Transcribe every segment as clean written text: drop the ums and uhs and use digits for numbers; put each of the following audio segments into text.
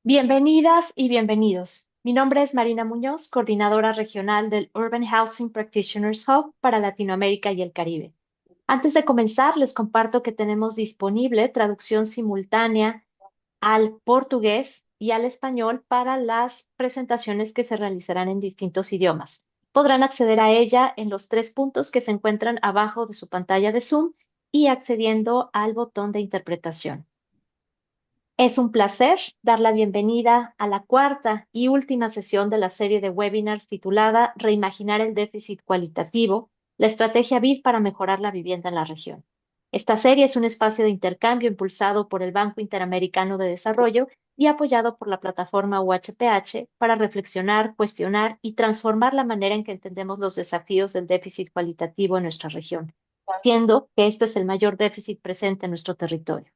Bienvenidas y bienvenidos. Mi nombre es Marina Muñoz, coordinadora regional del Urban Housing Practitioners Hub para Latinoamérica y el Caribe. Antes de comenzar, les comparto que tenemos disponible traducción simultánea al portugués y al español para las presentaciones que se realizarán en distintos idiomas. Podrán acceder a ella en los tres puntos que se encuentran abajo de su pantalla de Zoom y accediendo al botón de interpretación. Es un placer dar la bienvenida a la cuarta y última sesión de la serie de webinars titulada Reimaginar el déficit cualitativo, la estrategia BID para mejorar la vivienda en la región. Esta serie es un espacio de intercambio impulsado por el Banco Interamericano de Desarrollo y apoyado por la plataforma UHPH para reflexionar, cuestionar y transformar la manera en que entendemos los desafíos del déficit cualitativo en nuestra región, siendo que este es el mayor déficit presente en nuestro territorio.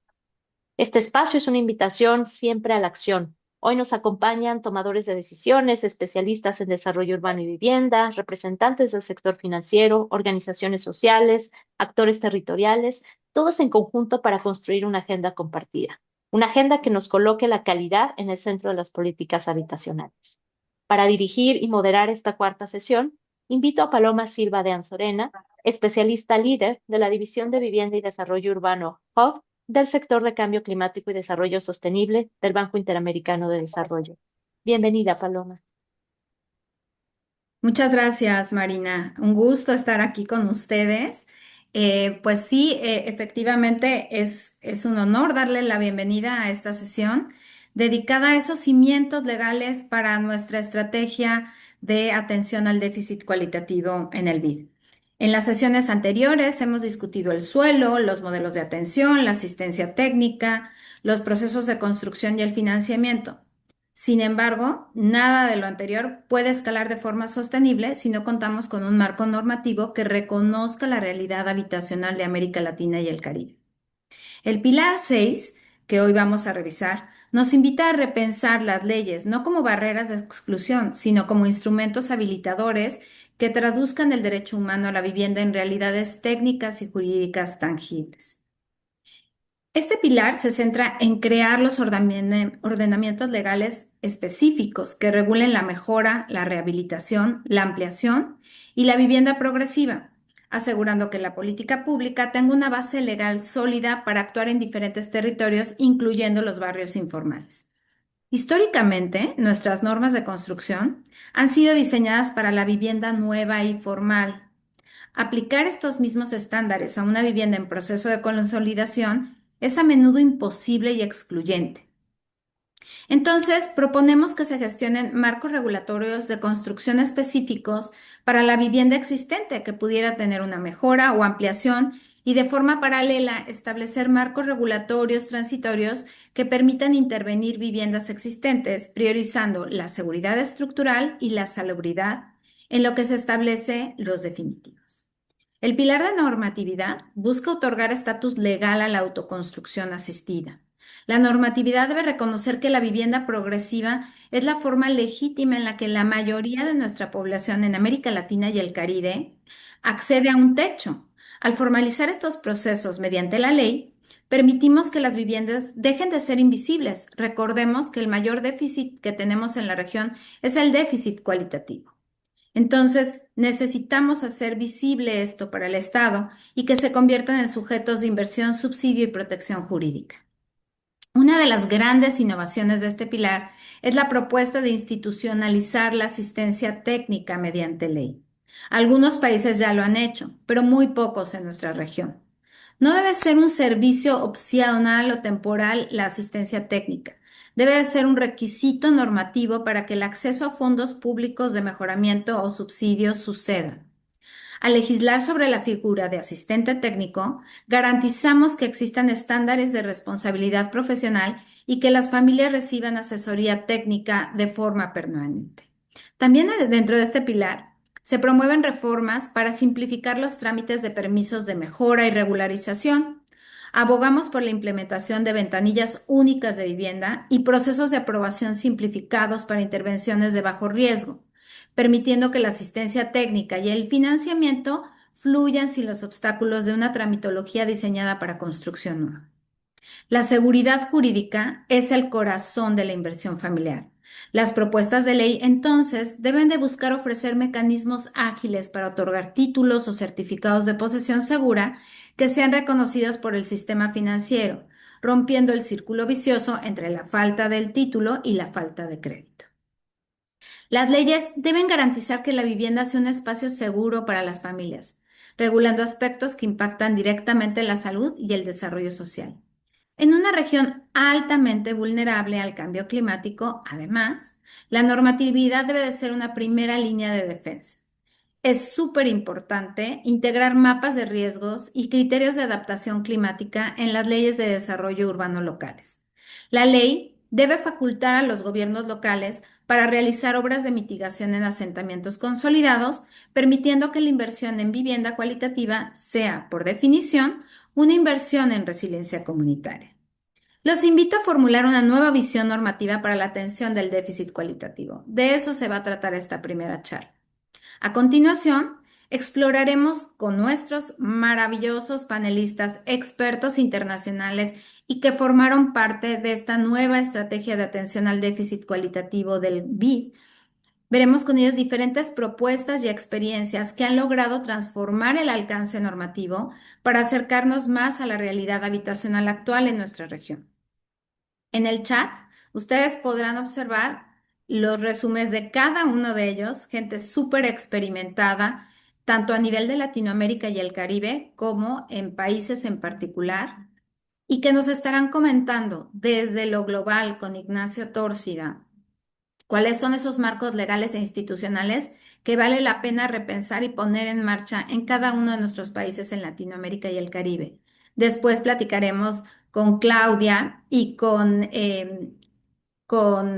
Este espacio es una invitación siempre a la acción. Hoy nos acompañan tomadores de decisiones, especialistas en desarrollo urbano y vivienda, representantes del sector financiero, organizaciones sociales, actores territoriales, todos en conjunto para construir una agenda compartida, una agenda que nos coloque la calidad en el centro de las políticas habitacionales. Para dirigir y moderar esta cuarta sesión, invito a Paloma Silva de Anzorena, especialista líder de la División de Vivienda y Desarrollo Urbano HUB del sector de cambio climático y desarrollo sostenible del Banco Interamericano de Desarrollo. Bienvenida, Paloma. Muchas gracias, Marina. Un gusto estar aquí con ustedes. Pues sí, efectivamente es un honor darle la bienvenida a esta sesión dedicada a esos cimientos legales para nuestra estrategia de atención al déficit cualitativo en el BID. En las sesiones anteriores hemos discutido el suelo, los modelos de atención, la asistencia técnica, los procesos de construcción y el financiamiento. Sin embargo, nada de lo anterior puede escalar de forma sostenible si no contamos con un marco normativo que reconozca la realidad habitacional de América Latina y el Caribe. El Pilar 6, que hoy vamos a revisar, nos invita a repensar las leyes no como barreras de exclusión, sino como instrumentos habilitadores que traduzcan el derecho humano a la vivienda en realidades técnicas y jurídicas tangibles. Este pilar se centra en crear los ordenamientos legales específicos que regulen la mejora, la rehabilitación, la ampliación y la vivienda progresiva, asegurando que la política pública tenga una base legal sólida para actuar en diferentes territorios, incluyendo los barrios informales. Históricamente, nuestras normas de construcción han sido diseñadas para la vivienda nueva y formal. Aplicar estos mismos estándares a una vivienda en proceso de consolidación es a menudo imposible y excluyente. Entonces, proponemos que se gestionen marcos regulatorios de construcción específicos para la vivienda existente que pudiera tener una mejora o ampliación y de forma paralela establecer marcos regulatorios transitorios que permitan intervenir viviendas existentes, priorizando la seguridad estructural y la salubridad en lo que se establece los definitivos. El pilar de normatividad busca otorgar estatus legal a la autoconstrucción asistida. La normatividad debe reconocer que la vivienda progresiva es la forma legítima en la que la mayoría de nuestra población en América Latina y el Caribe accede a un techo. Al formalizar estos procesos mediante la ley, permitimos que las viviendas dejen de ser invisibles. Recordemos que el mayor déficit que tenemos en la región es el déficit cualitativo. Entonces, necesitamos hacer visible esto para el Estado y que se conviertan en sujetos de inversión, subsidio y protección jurídica. Una de las grandes innovaciones de este pilar es la propuesta de institucionalizar la asistencia técnica mediante ley. Algunos países ya lo han hecho, pero muy pocos en nuestra región. No debe ser un servicio opcional o temporal la asistencia técnica. Debe de ser un requisito normativo para que el acceso a fondos públicos de mejoramiento o subsidios suceda. Al legislar sobre la figura de asistente técnico, garantizamos que existan estándares de responsabilidad profesional y que las familias reciban asesoría técnica de forma permanente. También dentro de este pilar se promueven reformas para simplificar los trámites de permisos de mejora y regularización. Abogamos por la implementación de ventanillas únicas de vivienda y procesos de aprobación simplificados para intervenciones de bajo riesgo, permitiendo que la asistencia técnica y el financiamiento fluyan sin los obstáculos de una tramitología diseñada para construcción nueva. La seguridad jurídica es el corazón de la inversión familiar. Las propuestas de ley, entonces, deben de buscar ofrecer mecanismos ágiles para otorgar títulos o certificados de posesión segura que sean reconocidos por el sistema financiero, rompiendo el círculo vicioso entre la falta del título y la falta de crédito. Las leyes deben garantizar que la vivienda sea un espacio seguro para las familias, regulando aspectos que impactan directamente la salud y el desarrollo social. En una región altamente vulnerable al cambio climático, además, la normatividad debe de ser una primera línea de defensa. Es súper importante integrar mapas de riesgos y criterios de adaptación climática en las leyes de desarrollo urbano locales. La ley debe facultar a los gobiernos locales para realizar obras de mitigación en asentamientos consolidados, permitiendo que la inversión en vivienda cualitativa sea, por definición, una inversión en resiliencia comunitaria. Los invito a formular una nueva visión normativa para la atención del déficit cualitativo. De eso se va a tratar esta primera charla. A continuación, exploraremos con nuestros maravillosos panelistas, expertos internacionales y que formaron parte de esta nueva estrategia de atención al déficit cualitativo del BID. Veremos con ellos diferentes propuestas y experiencias que han logrado transformar el alcance normativo para acercarnos más a la realidad habitacional actual en nuestra región. En el chat, ustedes podrán observar los resúmenes de cada uno de ellos, gente súper experimentada, tanto a nivel de Latinoamérica y el Caribe como en países en particular, y que nos estarán comentando desde lo global con Ignacio Tórcida cuáles son esos marcos legales e institucionales que vale la pena repensar y poner en marcha en cada uno de nuestros países en Latinoamérica y el Caribe. Después platicaremos con Claudia y con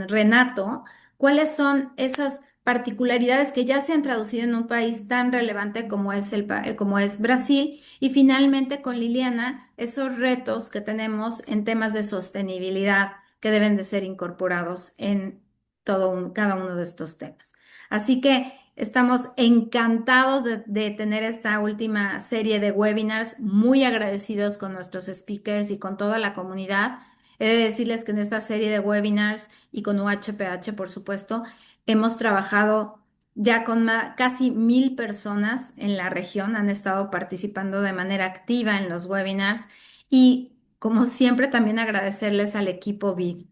Renato cuáles son esas particularidades que ya se han traducido en un país tan relevante como es, como es Brasil, y finalmente con Liliana esos retos que tenemos en temas de sostenibilidad que deben de ser incorporados en cada uno de estos temas. Así que estamos encantados de tener esta última serie de webinars, muy agradecidos con nuestros speakers y con toda la comunidad. He de decirles que en esta serie de webinars y con UHPH, por supuesto, hemos trabajado ya con casi 1000 personas en la región, han estado participando de manera activa en los webinars y como siempre también agradecerles al equipo BID,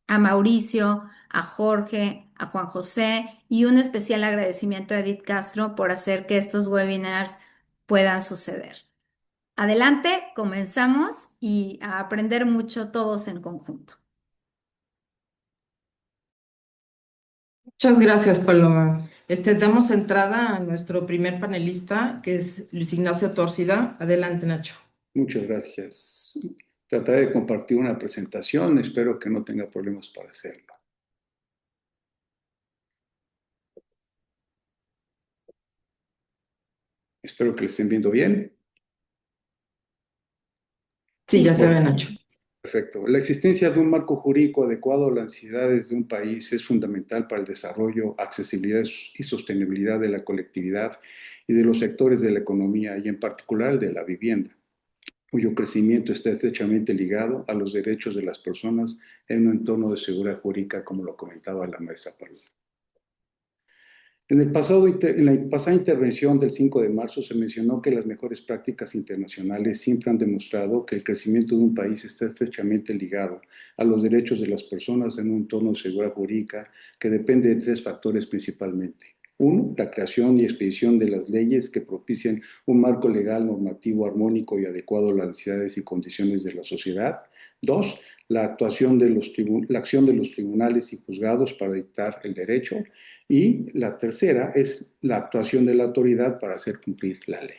a Mauricio, a Jorge, a Juan José y un especial agradecimiento a Edith Castro por hacer que estos webinars puedan suceder. Adelante, comenzamos y a aprender mucho todos en conjunto. Muchas gracias, Paloma. Damos entrada a nuestro primer panelista, que es Luis Ignacio Tórcida. Adelante, Nacho. Muchas gracias. Trataré de compartir una presentación. Espero que no tenga problemas para hacerlo. Espero que lo estén viendo bien. Sí, ya se ve, Nacho. Perfecto. La existencia de un marco jurídico adecuado a las necesidades de un país es fundamental para el desarrollo, accesibilidad y sostenibilidad de la colectividad y de los sectores de la economía y en particular de la vivienda, cuyo crecimiento está estrechamente ligado a los derechos de las personas en un entorno de seguridad jurídica, como lo comentaba la maestra Paloma. En la pasada intervención del 5 de marzo se mencionó que las mejores prácticas internacionales siempre han demostrado que el crecimiento de un país está estrechamente ligado a los derechos de las personas en un entorno de seguridad jurídica que depende de tres factores principalmente. Uno, la creación y expedición de las leyes que propicien un marco legal normativo armónico y adecuado a las necesidades y condiciones de la sociedad. Dos, la acción de los tribunales y juzgados para dictar el derecho. Y la tercera es la actuación de la autoridad para hacer cumplir la ley.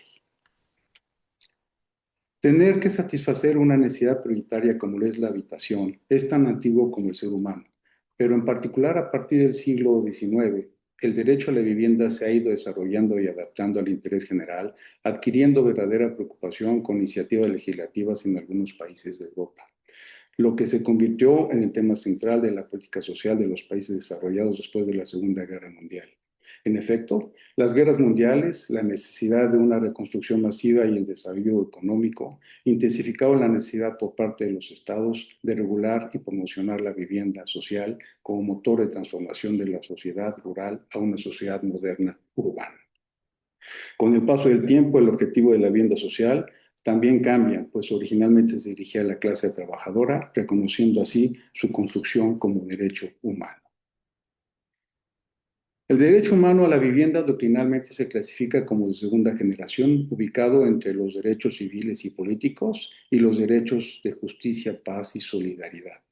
Tener que satisfacer una necesidad prioritaria como lo es la habitación es tan antiguo como el ser humano, pero en particular a partir del siglo XIX, el derecho a la vivienda se ha ido desarrollando y adaptando al interés general, adquiriendo verdadera preocupación con iniciativas legislativas en algunos países de Europa, lo que se convirtió en el tema central de la política social de los países desarrollados después de la Segunda Guerra Mundial. En efecto, las guerras mundiales, la necesidad de una reconstrucción masiva y el desarrollo económico intensificaron la necesidad por parte de los estados de regular y promocionar la vivienda social como motor de transformación de la sociedad rural a una sociedad moderna urbana. Con el paso del tiempo, el objetivo de la vivienda social también cambia, pues originalmente se dirigía a la clase trabajadora, reconociendo así su construcción como derecho humano. El derecho humano a la vivienda doctrinalmente se clasifica como de segunda generación, ubicado entre los derechos civiles y políticos y los derechos de justicia, paz y solidaridad.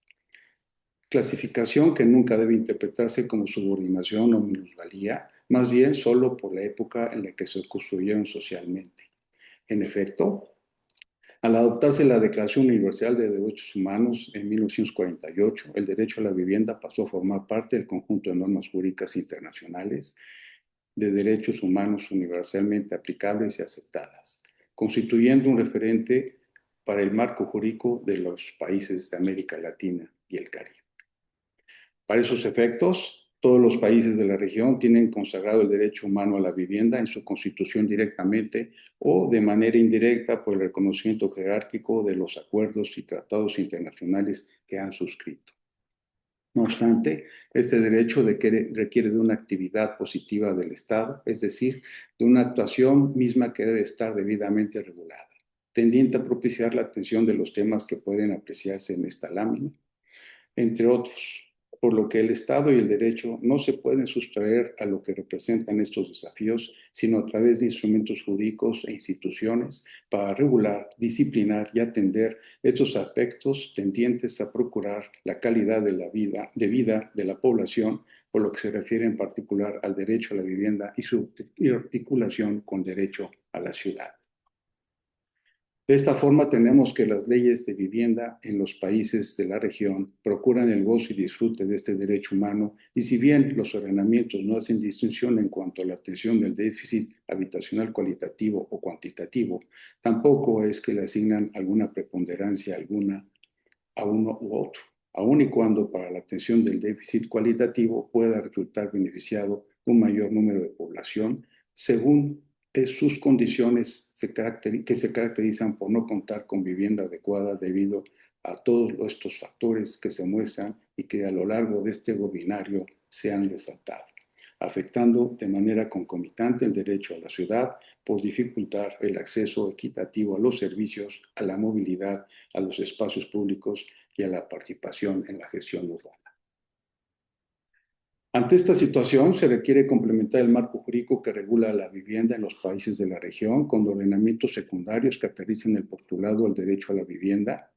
Clasificación que nunca debe interpretarse como subordinación o minusvalía, más bien solo por la época en la que se construyeron socialmente. En efecto, al adoptarse la Declaración Universal de Derechos Humanos en 1948, el derecho a la vivienda pasó a formar parte del conjunto de normas jurídicas internacionales de derechos humanos universalmente aplicables y aceptadas, constituyendo un referente para el marco jurídico de los países de América Latina y el Caribe. Para esos efectos, todos los países de la región tienen consagrado el derecho humano a la vivienda en su constitución directamente o de manera indirecta por el reconocimiento jerárquico de los acuerdos y tratados internacionales que han suscrito. No obstante, este derecho requiere de una actividad positiva del Estado, es decir, de una actuación misma que debe estar debidamente regulada, tendiente a propiciar la atención de los temas que pueden apreciarse en esta lámina, entre otros, por lo que el Estado y el derecho no se pueden sustraer a lo que representan estos desafíos, sino a través de instrumentos jurídicos e instituciones para regular, disciplinar y atender estos aspectos tendientes a procurar la calidad de vida de la población, por lo que se refiere en particular al derecho a la vivienda y su articulación con derecho a la ciudad. De esta forma tenemos que las leyes de vivienda en los países de la región procuran el gozo y disfrute de este derecho humano y si bien los ordenamientos no hacen distinción en cuanto a la atención del déficit habitacional cualitativo o cuantitativo, tampoco es que le asignan alguna preponderancia alguna a uno u otro, aun y cuando para la atención del déficit cualitativo pueda resultar beneficiado un mayor número de población según sus condiciones que se caracterizan por no contar con vivienda adecuada debido a todos estos factores que se muestran y que a lo largo de este webinario se han resaltado, afectando de manera concomitante el derecho a la ciudad por dificultar el acceso equitativo a los servicios, a la movilidad, a los espacios públicos y a la participación en la gestión urbana. Ante esta situación, se requiere complementar el marco jurídico que regula la vivienda en los países de la región con ordenamientos secundarios que aterrizan el postulado al derecho a la vivienda,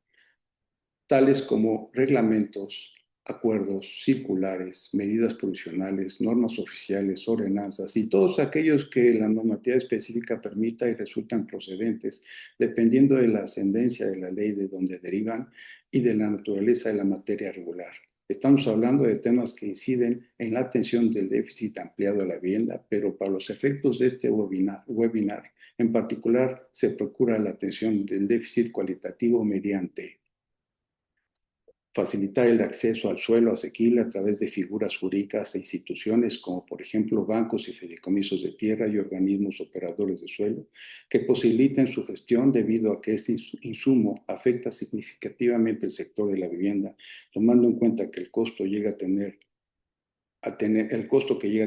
tales como reglamentos, acuerdos, circulares, medidas provisionales, normas oficiales, ordenanzas y todos aquellos que la normativa específica permita y resultan procedentes, dependiendo de la ascendencia de la ley de donde derivan y de la naturaleza de la materia regular. Estamos hablando de temas que inciden en la atención del déficit ampliado a la vivienda, pero para los efectos de este webinar en particular se procura la atención del déficit cualitativo mediante facilitar el acceso al suelo asequible a través de figuras jurídicas e instituciones como por ejemplo bancos y fideicomisos de tierra y organismos operadores de suelo que posibiliten su gestión debido a que este insumo afecta significativamente el sector de la vivienda, tomando en cuenta que el costo que llega a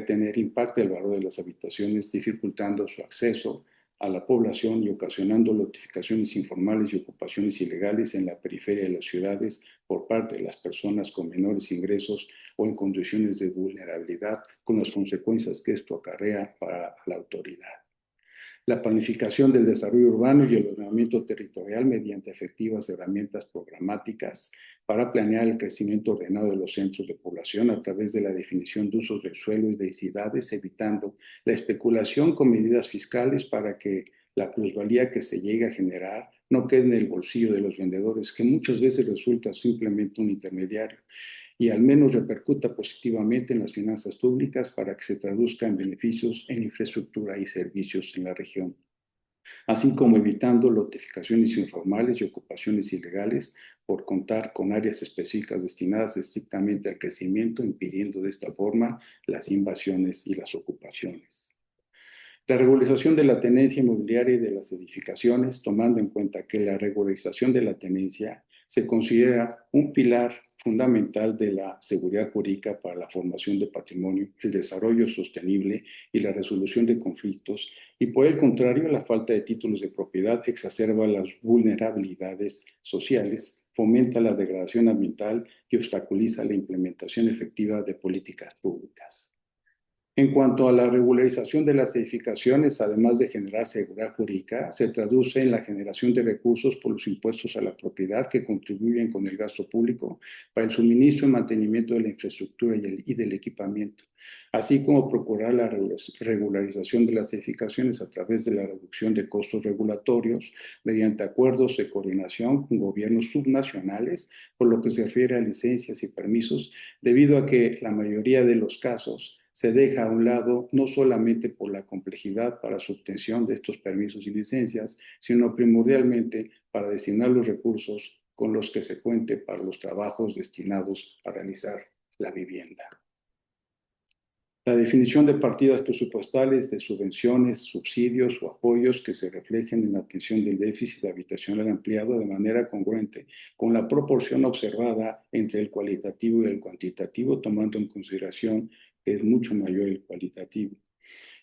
tener impacta el valor de las habitaciones, dificultando su acceso a la población y ocasionando notificaciones informales y ocupaciones ilegales en la periferia de las ciudades por parte de las personas con menores ingresos o en condiciones de vulnerabilidad, con las consecuencias que esto acarrea para la autoridad. La planificación del desarrollo urbano y el ordenamiento territorial mediante efectivas herramientas programáticas para planear el crecimiento ordenado de los centros de población a través de la definición de usos del suelo y de densidades, evitando la especulación con medidas fiscales para que la plusvalía que se llegue a generar no quede en el bolsillo de los vendedores, que muchas veces resulta simplemente un intermediario, y al menos repercuta positivamente en las finanzas públicas para que se traduzca en beneficios en infraestructura y servicios en la región. así como evitando notificaciones informales y ocupaciones ilegales por contar con áreas específicas destinadas estrictamente al crecimiento, impidiendo de esta forma las invasiones y las ocupaciones. La regularización de la tenencia inmobiliaria y de las edificaciones, tomando en cuenta que la regularización de la tenencia se considera un pilar fundamental de la seguridad jurídica para la formación de patrimonio, el desarrollo sostenible y la resolución de conflictos, y por el contrario, la falta de títulos de propiedad exacerba las vulnerabilidades sociales, fomenta la degradación ambiental y obstaculiza la implementación efectiva de políticas públicas. En cuanto a la regularización de las edificaciones, además de generar seguridad jurídica, se traduce en la generación de recursos por los impuestos a la propiedad que contribuyen con el gasto público para el suministro y mantenimiento de la infraestructura y del equipamiento, así como procurar la regularización de las edificaciones a través de la reducción de costos regulatorios mediante acuerdos de coordinación con gobiernos subnacionales, por lo que se refiere a licencias y permisos, debido a que la mayoría de los casos se deja a un lado no solamente por la complejidad para su obtención de estos permisos y licencias, sino primordialmente para destinar los recursos con los que se cuente para los trabajos destinados a realizar la vivienda. La definición de partidas presupuestales de subvenciones, subsidios o apoyos que se reflejen en la atención del déficit habitacional ampliado de manera congruente con la proporción observada entre el cualitativo y el cuantitativo, tomando en consideración que es mucho mayor el cualitativo,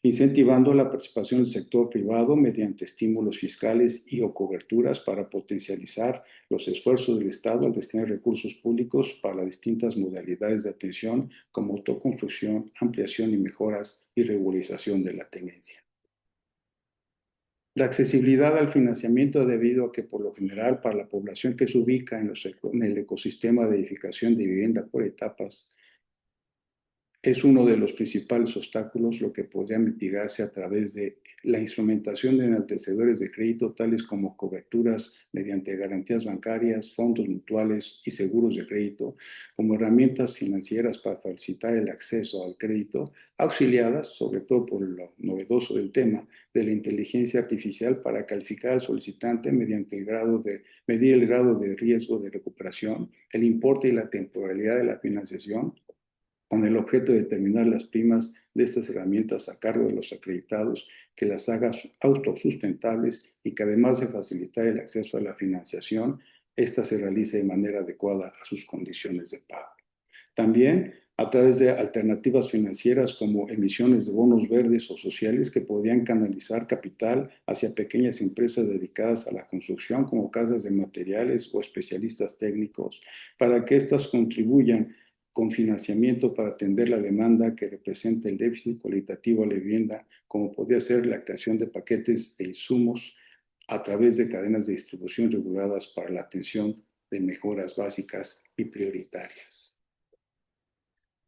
incentivando la participación del sector privado mediante estímulos fiscales y o coberturas para potencializar los esfuerzos del Estado al destinar recursos públicos para las distintas modalidades de atención como autoconstrucción, ampliación y mejoras y regularización de la tenencia. La accesibilidad al financiamiento debido a que por lo general para la población que se ubica en el ecosistema de edificación de vivienda por etapas es uno de los principales obstáculos, lo que podría mitigarse a través de la instrumentación de enaltecedores de crédito, tales como coberturas mediante garantías bancarias, fondos mutuales y seguros de crédito, como herramientas financieras para facilitar el acceso al crédito, auxiliadas, sobre todo por lo novedoso del tema, de la inteligencia artificial para calificar al solicitante mediante medir el grado de riesgo de recuperación, el importe y la temporalidad de la financiación, con el objeto de determinar las primas de estas herramientas a cargo de los acreditados, que las haga autosustentables y que además de facilitar el acceso a la financiación, ésta se realice de manera adecuada a sus condiciones de pago. También a través de alternativas financieras como emisiones de bonos verdes o sociales que podrían canalizar capital hacia pequeñas empresas dedicadas a la construcción como casas de materiales o especialistas técnicos, para que éstas contribuyan con financiamiento para atender la demanda que representa el déficit cualitativo a la vivienda, como podría ser la creación de paquetes de insumos a través de cadenas de distribución reguladas para la atención de mejoras básicas y prioritarias.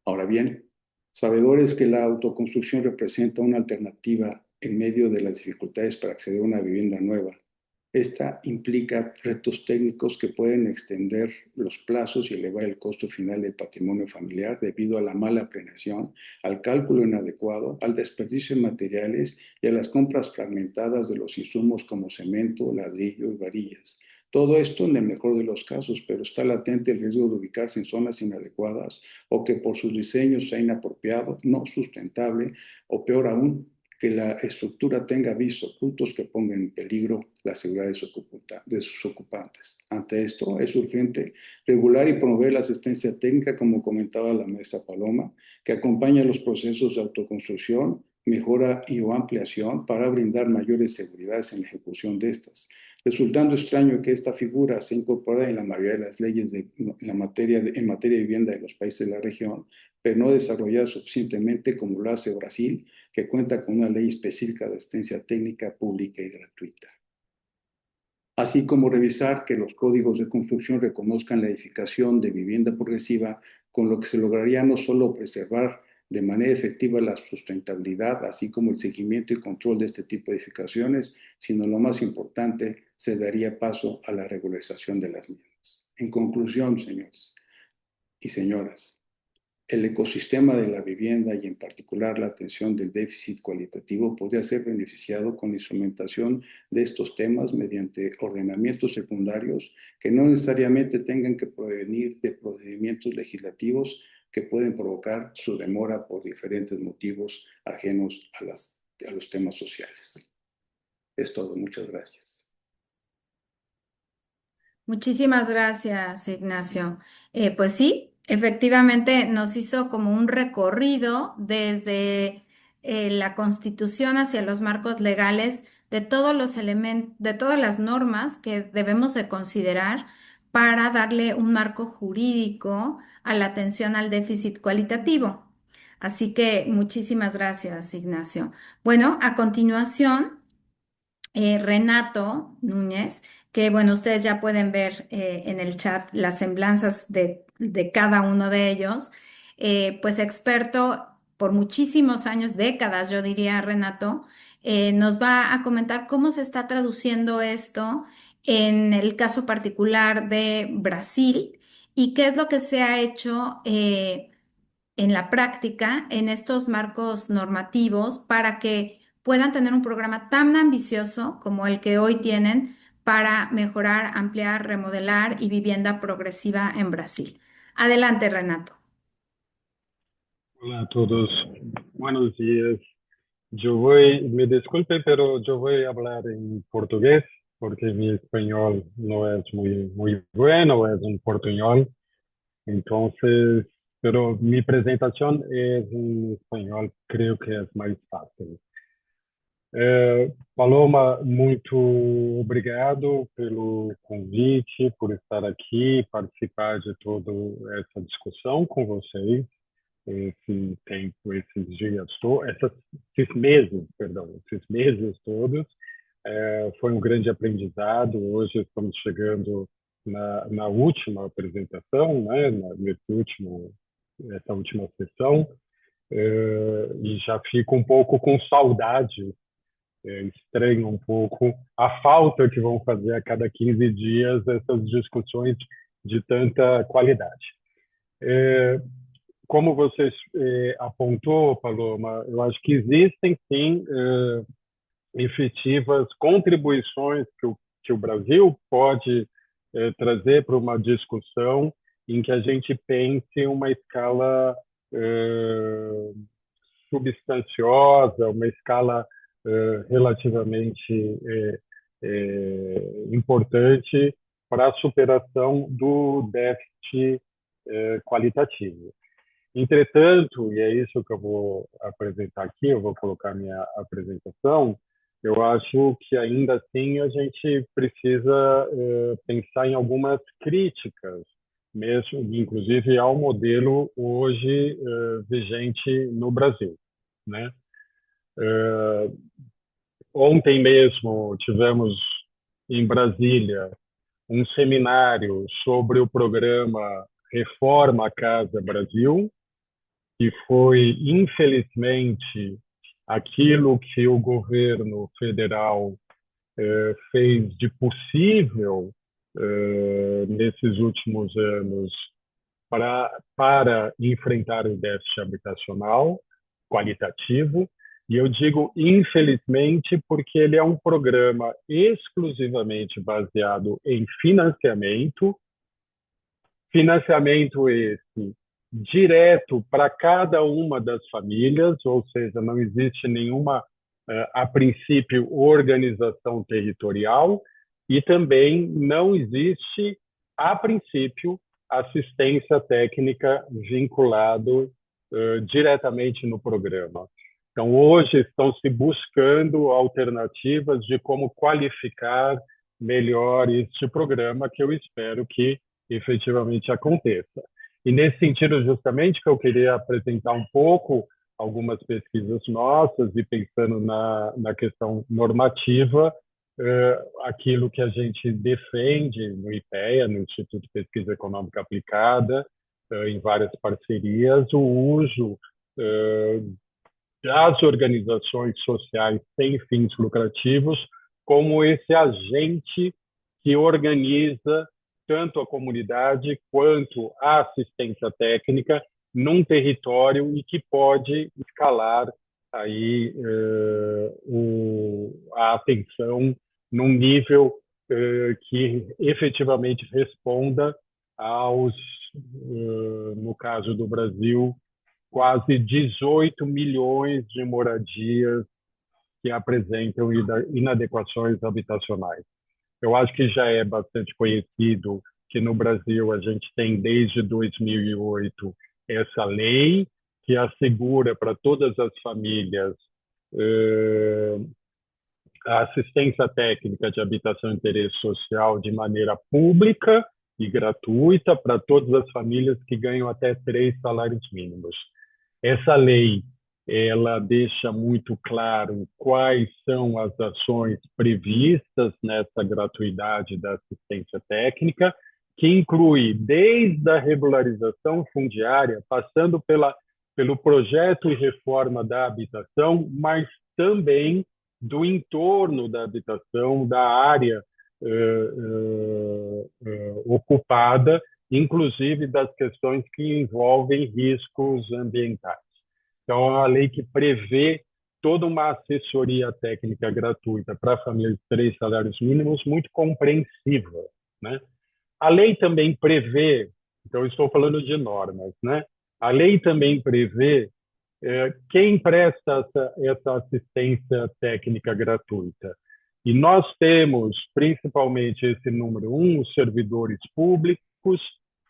Ahora bien, sabedores que la autoconstrucción representa una alternativa en medio de las dificultades para acceder a una vivienda nueva. Esta implica retos técnicos que pueden extender los plazos y elevar el costo final del patrimonio familiar debido a la mala planeación, al cálculo inadecuado, al desperdicio de materiales y a las compras fragmentadas de los insumos como cemento, ladrillo y varillas. Todo esto en el mejor de los casos, pero está latente el riesgo de ubicarse en zonas inadecuadas o que por sus diseños sea inapropiado, no sustentable o peor aún, que la estructura tenga avisos ocultos que pongan en peligro la seguridad de sus ocupantes. Ante esto, es urgente regular y promover la asistencia técnica, como comentaba la maestra Paloma, que acompaña los procesos de autoconstrucción, mejora y o ampliación para brindar mayores seguridades en la ejecución de estas, resultando extraño que esta figura sea incorporada en la mayoría de las leyes en materia de vivienda de los países de la región, pero no desarrollada suficientemente como lo hace Brasil, que cuenta con una ley específica de asistencia técnica pública y gratuita. Así como revisar que los códigos de construcción reconozcan la edificación de vivienda progresiva, con lo que se lograría no solo preservar de manera efectiva la sustentabilidad, así como el seguimiento y control de este tipo de edificaciones, sino lo más importante, se daría paso a la regularización de las mismas. En conclusión, señores y señoras, El ecosistema de la vivienda y en particular la atención del déficit cualitativo podría ser beneficiado con la instrumentación de estos temas mediante ordenamientos secundarios que no necesariamente tengan que provenir de procedimientos legislativos que pueden provocar su demora por diferentes motivos ajenos a los temas sociales. Es todo. Muchas gracias. Muchísimas gracias, Ignacio. Pues sí, efectivamente nos hizo como un recorrido desde la Constitución hacia los marcos legales de todos los elementos, de todas las normas que debemos de considerar para darle un marco jurídico a la atención al déficit cualitativo. Así que muchísimas gracias, Ignacio. Bueno, a continuación. Renato Núñez, que bueno, ustedes ya pueden ver en el chat las semblanzas de cada uno de ellos, pues experto por muchísimos años, décadas, yo diría, Renato, nos va a comentar cómo se está traduciendo esto en el caso particular de Brasil y qué es lo que se ha hecho. En la práctica, en estos marcos normativos, para que puedan tener un programa tan ambicioso como el que hoy tienen para mejorar, ampliar, remodelar y vivienda progresiva en Brasil. Adelante, Renato. Hola a todos, buenos días. Me disculpen, pero yo voy a hablar en portugués porque mi español no es muy bueno, es un portuñol. Entonces, pero mi presentación es en español, creo que es más fácil. Paloma, muito obrigado pelo convite, por estar aqui, participar de toda essa discussão com vocês, esse tempo, esses dias todos, esses meses todos. Foi um grande aprendizado. Hoje estamos chegando na última apresentação, né, nessa última sessão, e já fico um pouco com saudade, estranho um pouco a falta que vão fazer a cada 15 dias essas discussões de tanta qualidade. Como você apontou, Paloma, eu acho que existem sim efetivas contribuições que o Brasil pode trazer para uma discussão em que a gente pense uma escala substanciosa, uma escala relativamente importante para a superação do déficit qualitativo. Entretanto, e é isso que eu vou apresentar aqui, eu vou colocar minha apresentação, eu acho que ainda assim a gente precisa pensar em algumas críticas, mesmo, inclusive ao modelo hoje vigente no Brasil, né? Ontem mesmo tivemos em Brasília um seminário sobre o programa Reforma Casa Brasil, que foi, infelizmente, aquilo que o governo federal fez de possível nesses últimos anos para enfrentar o déficit habitacional qualitativo. E eu digo infelizmente porque ele é um programa exclusivamente baseado em financiamento esse direto para cada uma das famílias, ou seja, não existe nenhuma, a princípio, organização territorial e também não existe, a princípio, assistência técnica vinculado diretamente no programa. Então, hoje estão se buscando alternativas de como qualificar melhor este programa, que eu espero que efetivamente aconteça. E nesse sentido, justamente, que eu queria apresentar um pouco algumas pesquisas nossas e pensando na questão normativa, aquilo que a gente defende no IPEA, no Instituto de Pesquisa Econômica Aplicada, em várias parcerias, o uso das organizações sociais sem fins lucrativos como esse agente que organiza tanto a comunidade quanto a assistência técnica num território e que pode escalar aí a atenção num nível que efetivamente responda aos, no caso do Brasil, quase 18 milhões de moradias que apresentam inadequações habitacionais. Eu acho que já é bastante conhecido que no Brasil a gente tem desde 2008 essa lei que assegura para todas as famílias a assistência técnica de habitação de interesse social de maneira pública e gratuita para todas as famílias que ganham até 3 salários mínimos. Essa lei ela deixa muito claro quais são as ações previstas nessa gratuidade da assistência técnica, que inclui desde a regularização fundiária, passando pelo projeto e reforma da habitação, mas também do entorno da habitação, da área ocupada, inclusive das questões que envolvem riscos ambientais. Então, é uma lei que prevê toda uma assessoria técnica gratuita para famílias de 3 salários mínimos, muito compreensiva, né? A lei também prevê, então estou falando de normas, né? A lei também prevê quem presta essa assistência técnica gratuita. E nós temos, principalmente, esse número 1, os servidores públicos,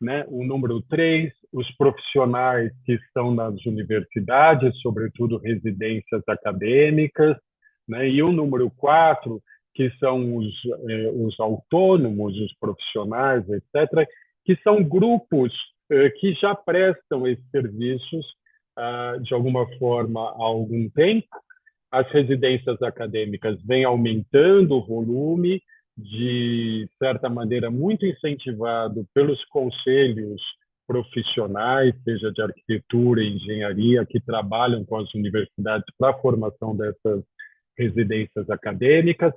né? O número 3, os profissionais que estão nas universidades, sobretudo residências acadêmicas, né? E o número 4, que são os autônomos, os profissionais, etc., que são grupos que já prestam esses serviços de alguma forma há algum tempo. As residências acadêmicas vêm aumentando o volume, de certa maneira muito incentivado pelos conselhos profissionais, seja de arquitetura e engenharia, que trabalham com as universidades para a formação dessas residências acadêmicas,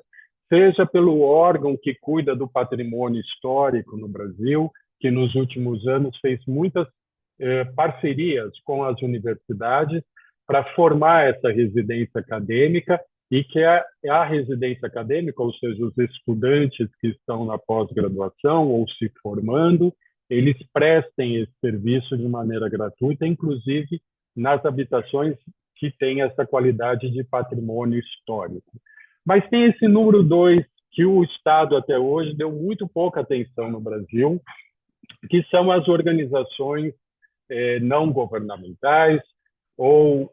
seja pelo órgão que cuida do patrimônio histórico no Brasil, que nos últimos anos fez muitas parcerias com as universidades para formar essa residência acadêmica e que a residência acadêmica, ou seja, os estudantes que estão na pós-graduação ou se formando, eles prestem esse serviço de maneira gratuita, inclusive nas habitações que têm essa qualidade de patrimônio histórico. Mas tem esse número 2, que o Estado até hoje deu muito pouca atenção no Brasil, que são as organizações não governamentais ou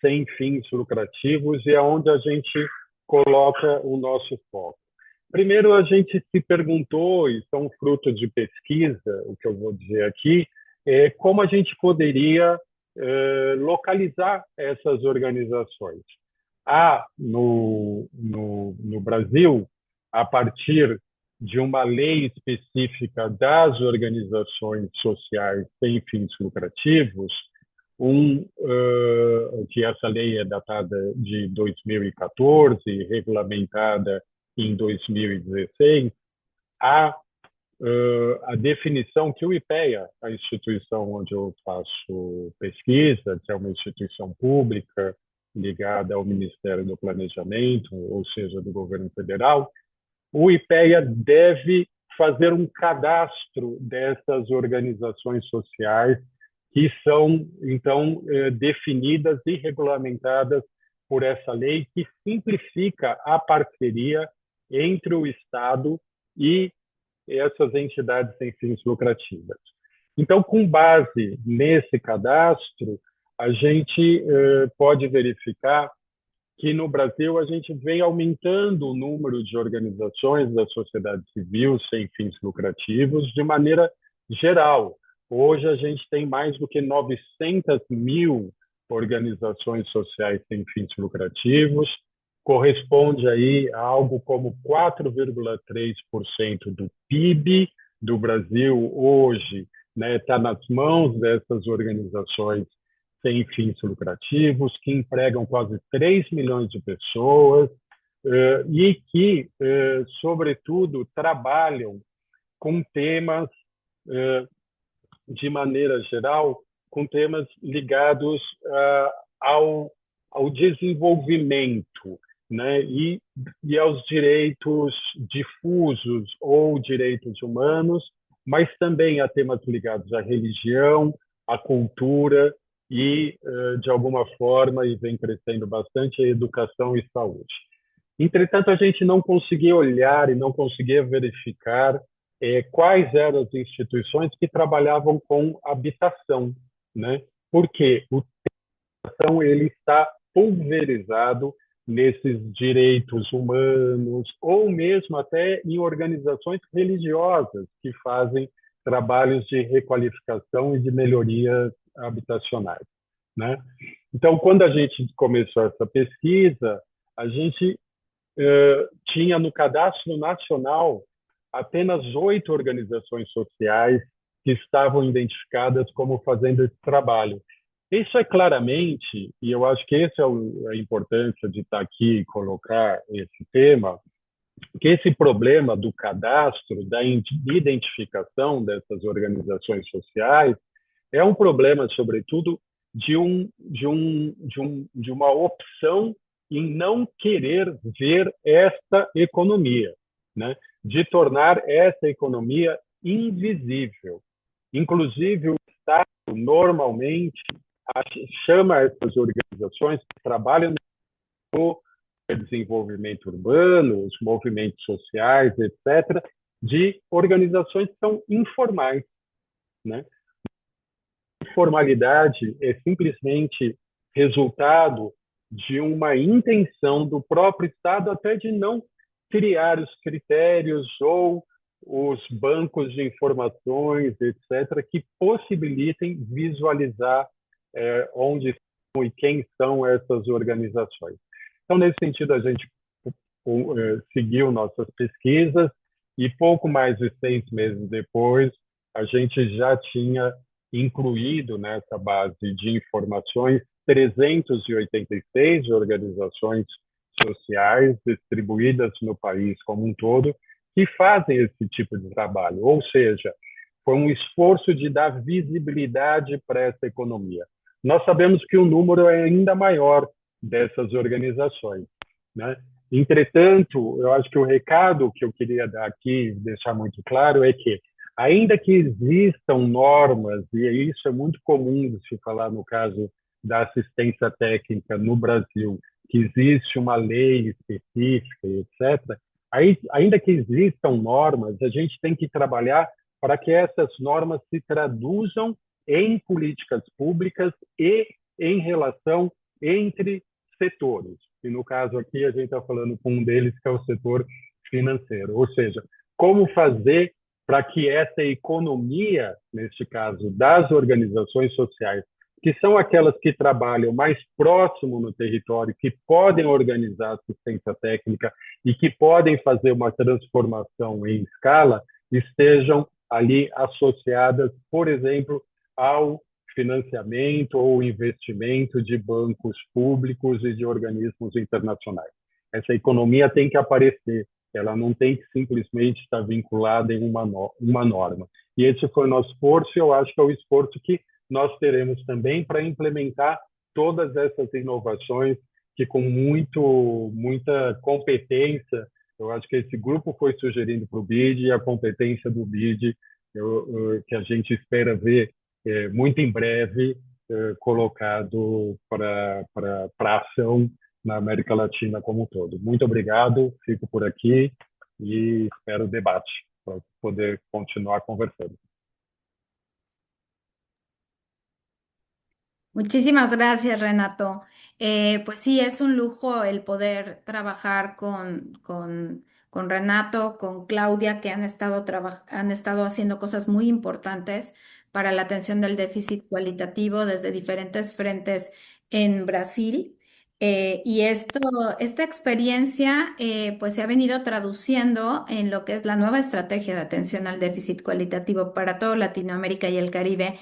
sem fins lucrativos, e é onde a gente coloca o nosso foco. Primeiro, a gente se perguntou, e são fruto de pesquisa, o que eu vou dizer aqui, como a gente poderia localizar essas organizações. Há no Brasil, a partir de uma lei específica das organizações sociais sem fins lucrativos, que essa lei é datada de 2014, regulamentada em 2016, há a definição que o IPEA, a instituição onde eu faço pesquisa, que é uma instituição pública ligada ao Ministério do Planejamento, ou seja, do governo federal, o IPEA deve fazer um cadastro dessas organizações sociais que são, então, definidas e regulamentadas por essa lei, que simplifica a parceria entre o Estado e essas entidades sem fins lucrativos. Então, com base nesse cadastro, a gente pode verificar que no Brasil a gente vem aumentando o número de organizações da sociedade civil sem fins lucrativos de maneira geral. Hoje a gente tem mais do que 900 mil organizações sociais sem fins lucrativos, corresponde aí a algo como 4,3% do PIB do Brasil hoje, né, está nas mãos dessas organizações sem fins lucrativos, que empregam quase 3 milhões de pessoas e que, sobretudo, trabalham com temas, de maneira geral, com temas ligados ao, ao desenvolvimento, né? E aos direitos difusos ou direitos humanos, mas também a temas ligados à religião, à cultura e, de alguma forma, e vem crescendo bastante, a educação e saúde. Entretanto, a gente não conseguia olhar e não conseguia verificar quais eram as instituições que trabalhavam com habitação, né? Porque o habitação ele está pulverizado nesses direitos humanos ou mesmo até em organizações religiosas que fazem trabalhos de requalificação e de melhorias habitacionais, né? Então, quando a gente começou essa pesquisa, a gente tinha no cadastro nacional apenas 8 organizações sociais que estavam identificadas como fazendo esse trabalho. Isso é claramente, e eu acho que essa é a importância de estar aqui e colocar esse tema, que esse problema do cadastro, da identificação dessas organizações sociais, é um problema, sobretudo, de uma opção em não querer ver esta economia, né? De tornar essa economia invisível. Inclusive, o Estado normalmente chama essas organizações que trabalham no desenvolvimento urbano, os movimentos sociais, etc., de organizações que são informais, né? Formalidade é simplesmente resultado de uma intenção do próprio Estado até de não criar os critérios ou os bancos de informações, etc., que possibilitem visualizar onde estão e quem são essas organizações. Então, nesse sentido, a gente seguiu nossas pesquisas e pouco mais de 6 meses depois, a gente já tinha incluído nessa base de informações 386 organizações sociais distribuídas no país como um todo que fazem esse tipo de trabalho. Ou seja, foi um esforço de dar visibilidade para essa economia. Nós sabemos que o número é ainda maior dessas organizações, né? Entretanto, eu acho que o recado que eu queria dar aqui, deixar muito claro, é que ainda que existam normas, e isso é muito comum de se falar no caso da assistência técnica no Brasil, que existe uma lei específica, etc., ainda que existam normas, a gente tem que trabalhar para que essas normas se traduzam em políticas públicas e em relação entre setores. E no caso aqui a gente está falando com um deles que é o setor financeiro, ou seja, como fazer para que essa economia, neste caso, das organizações sociais, que são aquelas que trabalham mais próximo no território, que podem organizar assistência técnica e que podem fazer uma transformação em escala, estejam ali associadas, por exemplo, ao financiamento ou investimento de bancos públicos e de organismos internacionais. Essa economia tem que aparecer, ela não tem que simplesmente estar vinculada em uma norma. E esse foi o nosso esforço, e eu acho que é o esforço que nós teremos também para implementar todas essas inovações que com muita competência, eu acho que esse grupo foi sugerindo para o BID e a competência do BID, que a gente espera ver muito em breve colocado para ação na América Latina como um todo. Muito obrigado, fico por aqui e espero o debate para poder continuar conversando. Muchísimas gracias, Renato. Pues sí, es un lujo el poder trabajar con Renato, con Claudia, que han estado haciendo cosas muy importantes para la atención del déficit cualitativo desde diferentes frentes en Brasil. Y esta experiencia pues se ha venido traduciendo en lo que es la nueva estrategia de atención al déficit cualitativo para toda Latinoamérica y el Caribe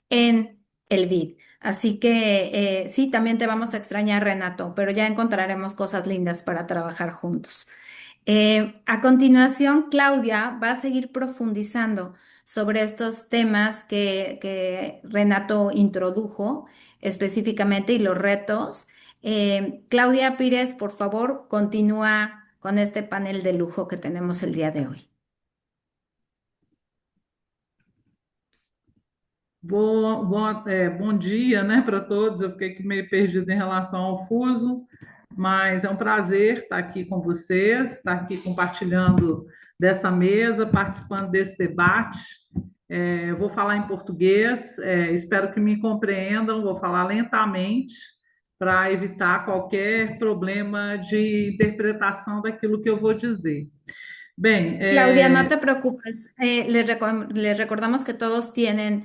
en el BID. Así que sí, también te vamos a extrañar, Renato, pero ya encontraremos cosas lindas para trabajar juntos. A continuación, Claudia va a seguir profundizando sobre estos temas que Renato introdujo específicamente y los retos. Claudia Pires, por favor, continúa con este panel de lujo que tenemos el día de hoy. Bom dia, né, para todos. Eu fiquei meio perdida em relação ao fuso, mas é um prazer estar aqui com vocês, estar aqui compartilhando dessa mesa, participando desse debate. Eu vou falar em português, espero que me compreendam, vou falar lentamente para evitar qualquer problema de interpretação daquilo que eu vou dizer. Bem, Claudia, no te preocupes. Les recordamos que todos tienen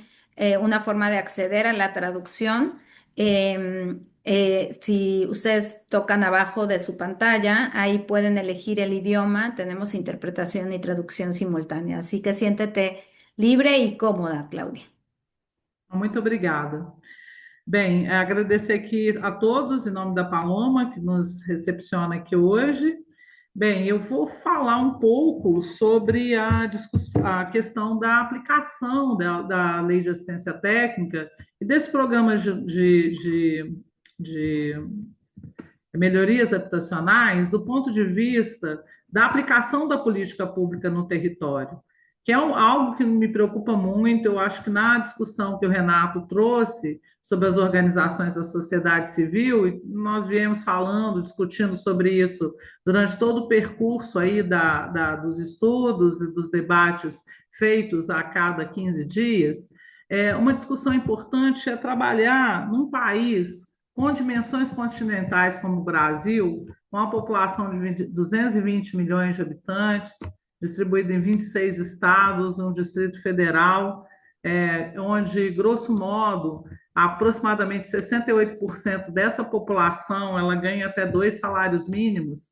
una forma de acceder a la traducción. Si ustedes tocan abajo de su pantalla, ahí pueden elegir el idioma. Tenemos interpretación y traducción simultánea. Así que siéntete libre y cómoda, Claudia. muito obrigada. Bem, agradecer aqui a todos, em nome da Paloma, que nos recepciona aqui hoje. Bem, eu vou falar um pouco sobre a questão da aplicação da Lei de Assistência Técnica e desses programas de melhorias habitacionais do ponto de vista da aplicação da política pública no território, que é algo que me preocupa muito. Eu acho que na discussão que o Renato trouxe sobre as organizações da sociedade civil, e nós viemos falando, discutindo sobre isso durante todo o percurso aí dos estudos e dos debates feitos a cada 15 dias, uma discussão importante é trabalhar num país com dimensões continentais como o Brasil, com uma população de 220 milhões de habitantes, distribuída em 26 estados, um Distrito Federal, onde, grosso modo, aproximadamente 68% dessa população ela ganha até 2 salários mínimos.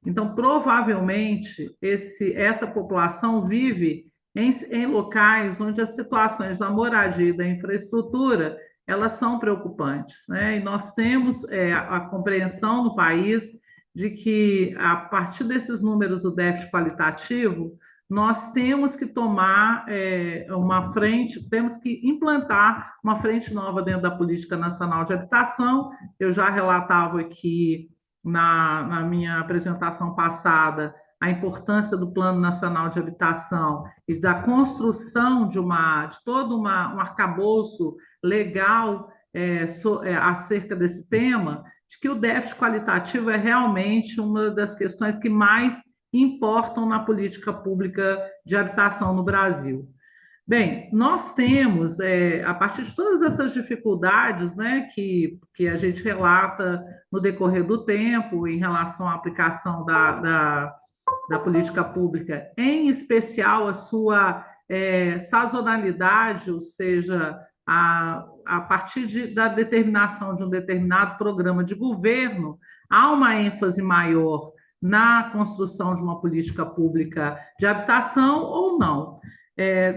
Então, provavelmente, essa população vive em locais onde as situações da moradia e da infraestrutura elas são preocupantes, né? E nós temos a compreensão no país de que, a partir desses números do déficit qualitativo, nós temos que tomar uma frente, temos que implantar uma frente nova dentro da Política Nacional de Habitação. Eu já relatava aqui na minha apresentação passada a importância do Plano Nacional de Habitação e da construção de todo um arcabouço legal acerca desse tema, de que o déficit qualitativo é realmente uma das questões que mais importam na política pública de habitação no Brasil. Bem, nós temos, a partir de todas essas dificuldades, né, que a gente relata no decorrer do tempo em relação à aplicação da política pública, em especial a sua sazonalidade, ou seja, a partir da determinação de um determinado programa de governo, há uma ênfase maior na construção de uma política pública de habitação ou não.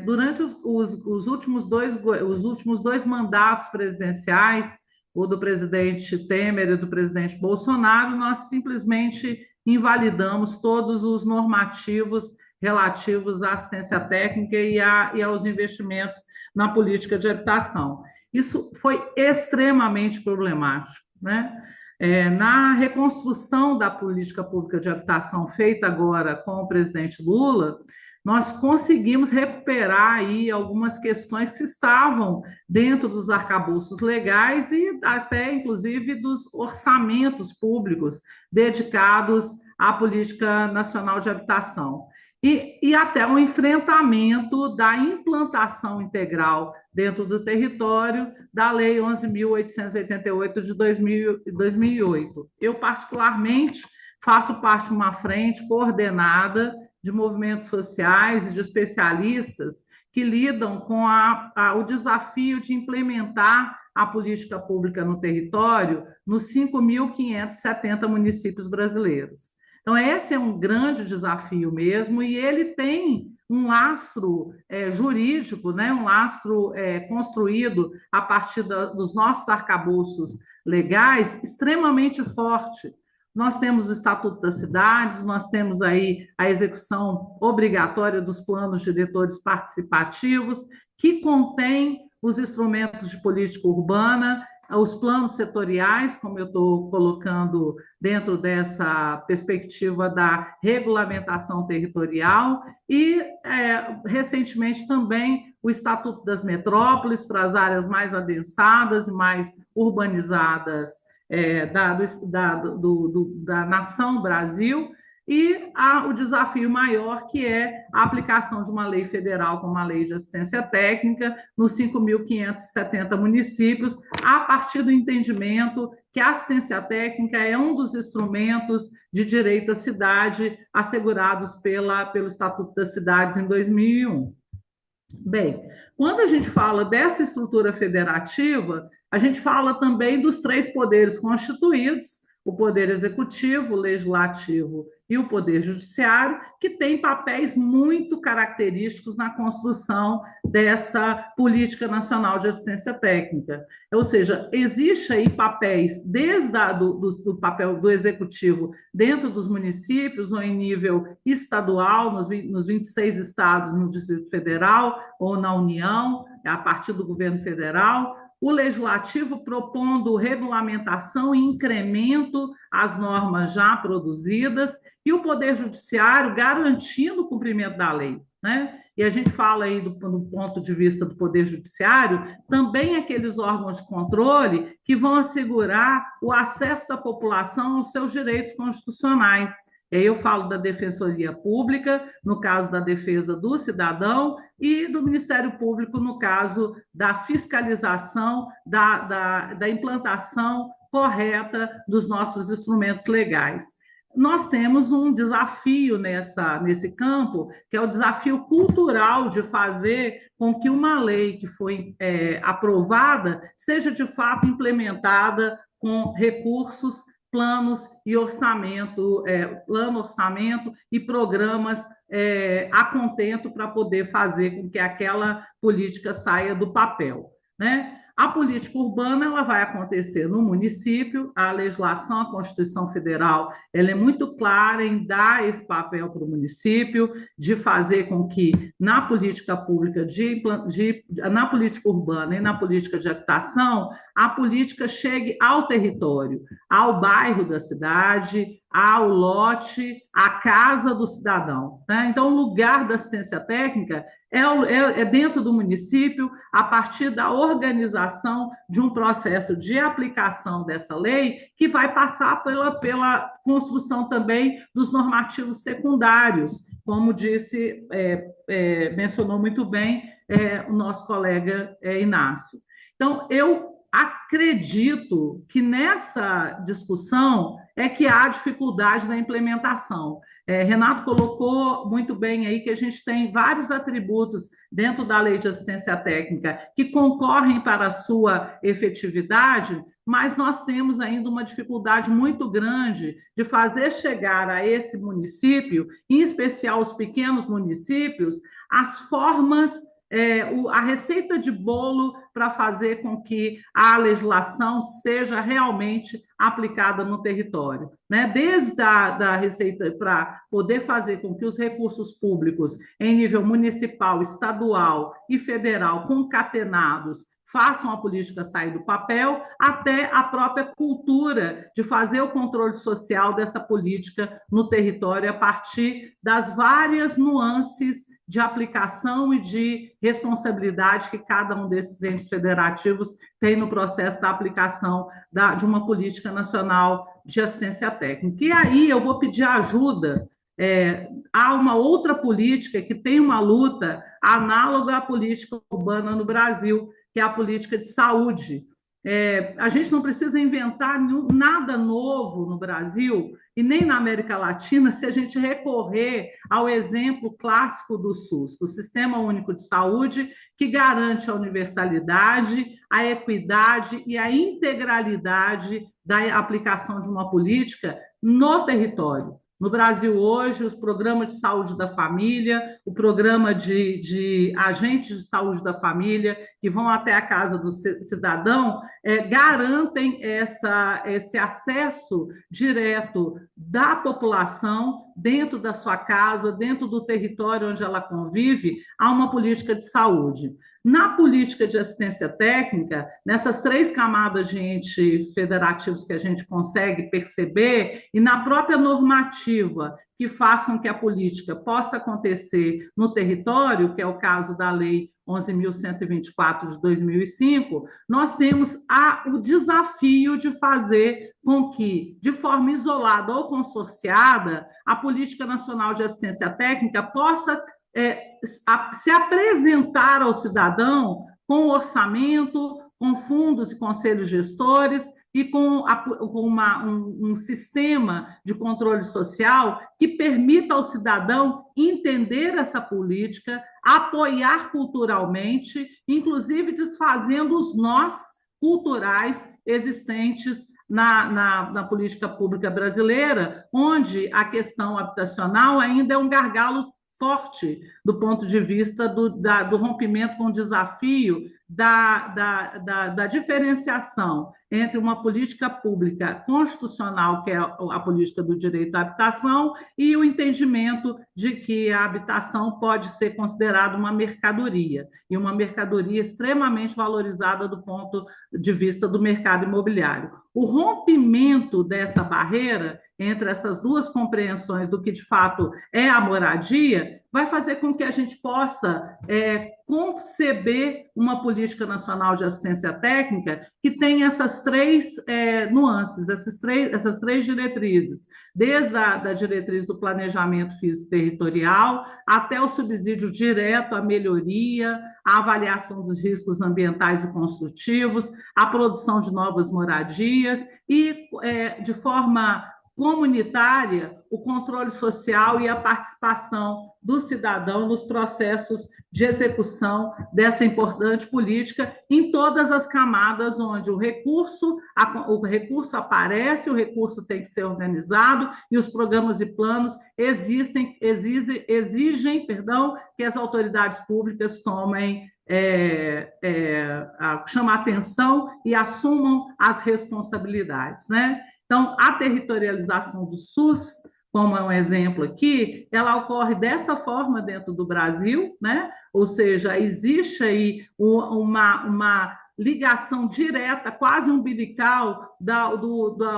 Durante os últimos dois mandatos presidenciais, o do presidente Temer e do presidente Bolsonaro, nós simplesmente invalidamos todos os normativos relativos à assistência técnica e aos investimentos na política de habitação. Isso foi extremamente problemático, né? Na reconstrução da política pública de habitação feita agora com o presidente Lula, nós conseguimos recuperar aí algumas questões que estavam dentro dos arcabouços legais e até, inclusive, dos orçamentos públicos dedicados à Política Nacional de Habitação. E até o enfrentamento da implantação integral dentro do território da Lei 11.888 de 2008. Eu, particularmente, faço parte de uma frente coordenada de movimentos sociais e de especialistas que lidam com o desafio de implementar a política pública no território nos 5.570 municípios brasileiros. Então, esse é um grande desafio mesmo, e ele tem um lastro jurídico, né? Um lastro construído a partir dos nossos arcabouços legais extremamente forte, nós temos o Estatuto das Cidades, nós temos aí a execução obrigatória dos planos diretores participativos, que contém os instrumentos de política urbana, os planos setoriais, como eu estou colocando dentro dessa perspectiva da regulamentação territorial, e, recentemente, também o Estatuto das Metrópoles para as áreas mais adensadas e mais urbanizadas da nação Brasil, e há o desafio maior, que é a aplicação de uma lei federal como a Lei de Assistência Técnica nos 5.570 municípios, a partir do entendimento que a assistência técnica é um dos instrumentos de direito à cidade assegurados pelo Estatuto das Cidades em 2001. Bem, quando a gente fala dessa estrutura federativa, a gente fala também dos três poderes constituídos, o poder executivo, o legislativo e o poder judiciário, que têm papéis muito característicos na construção dessa política nacional de assistência técnica. Ou seja, existe aí papéis desde do papel do executivo dentro dos municípios ou em nível estadual, nos 26 estados, no Distrito Federal ou na União, a partir do governo federal, o legislativo propondo regulamentação e incremento às normas já produzidas, e o Poder Judiciário garantindo o cumprimento da lei, né? E a gente fala aí do ponto de vista do Poder Judiciário, também aqueles órgãos de controle que vão assegurar o acesso da população aos seus direitos constitucionais. E aí eu falo da Defensoria Pública, no caso da defesa do cidadão, e do Ministério Público, no caso da fiscalização, da implantação correta dos nossos instrumentos legais. Nós temos um desafio nesse campo, que é o desafio cultural de fazer com que uma lei que foi aprovada seja, de fato, implementada com recursos, planos e orçamento, orçamento e programas a contento para poder fazer com que aquela política saia do papel, né? A política urbana ela vai acontecer no município, a legislação, a Constituição Federal, ela é muito clara em dar esse papel para o município, de fazer com que na política pública, na política urbana e na política de habitação, a política chegue ao território, ao bairro da cidade, ao lote, à casa do cidadão, né? Então, o lugar da assistência técnica é dentro do município, a partir da organização de um processo de aplicação dessa lei, que vai passar pela construção também dos normativos secundários, como mencionou muito bem o nosso colega Inácio. Então, eu acredito que nessa discussão é que há dificuldade na implementação. Renato colocou muito bem aí que a gente tem vários atributos dentro da Lei de Assistência Técnica que concorrem para a sua efetividade, mas nós temos ainda uma dificuldade muito grande de fazer chegar a esse município, em especial os pequenos municípios, as formas, a receita de bolo para fazer com que a legislação seja realmente aplicada no território, né? Desde a receita para poder fazer com que os recursos públicos em nível municipal, estadual e federal concatenados façam a política sair do papel, até a própria cultura de fazer o controle social dessa política no território a partir das várias nuances de aplicação e de responsabilidade que cada um desses entes federativos tem no processo da aplicação de uma política nacional de assistência técnica. E aí eu vou pedir ajuda. Há uma outra política que tem uma luta análoga à política urbana no Brasil, que é a política de saúde. A gente não precisa inventar nada novo no Brasil e nem na América Latina se a gente recorrer ao exemplo clássico do SUS, do Sistema Único de Saúde, que garante a universalidade, a equidade e a integralidade da aplicação de uma política no território. No Brasil, hoje, os programas de saúde da família, o programa de agentes de saúde da família, que vão até a casa do cidadão, garantem esse acesso direto da população dentro da sua casa, dentro do território onde ela convive, a uma política de saúde. Na política de assistência técnica, nessas 3 camadas de entes federativos que a gente consegue perceber, e na própria normativa que faz com que a política possa acontecer no território, que é o caso da Lei 11.124 de 2005, nós temos o desafio de fazer com que, de forma isolada ou consorciada, a Política Nacional de Assistência Técnica possa se apresentar ao cidadão com orçamento, com fundos e conselhos gestores e com um sistema de controle social que permita ao cidadão entender essa política, apoiar culturalmente, inclusive desfazendo os nós culturais existentes na política pública brasileira, onde a questão habitacional ainda é um gargalo forte do ponto de vista do rompimento com o desafio da diferenciação entre uma política pública constitucional, que é a política do direito à habitação, e o entendimento de que a habitação pode ser considerada uma mercadoria, e uma mercadoria extremamente valorizada do ponto de vista do mercado imobiliário. O rompimento dessa barreira entre essas 2 compreensões do que de fato é a moradia, vai fazer com que a gente possa conceber uma política nacional de assistência técnica que tenha essas 3 nuances, essas três diretrizes, desde a diretriz do planejamento físico-territorial até o subsídio direto à melhoria, a avaliação dos riscos ambientais e construtivos, a produção de novas moradias e, de forma comunitária, o controle social e a participação do cidadão nos processos de execução dessa importante política em todas as camadas onde o recurso aparece, o recurso tem que ser organizado e os programas e planos exigem que as autoridades públicas tomem chamar atenção e assumam as responsabilidades, né? Então, a territorialização do SUS, como é um exemplo aqui, ela ocorre dessa forma dentro do Brasil, né? Ou seja, existe aí uma ligação direta, quase umbilical, da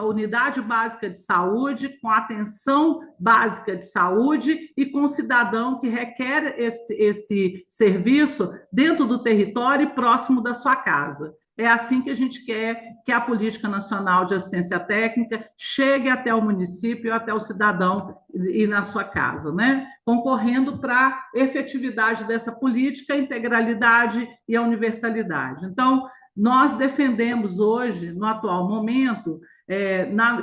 unidade básica de saúde com a atenção básica de saúde e com o cidadão que requer esse serviço dentro do território e próximo da sua casa. É assim que a gente quer que a Política Nacional de Assistência Técnica chegue até o município, até o cidadão e na sua casa, né? Concorrendo para a efetividade dessa política, a integralidade e a universalidade. Então, nós defendemos hoje, no atual momento,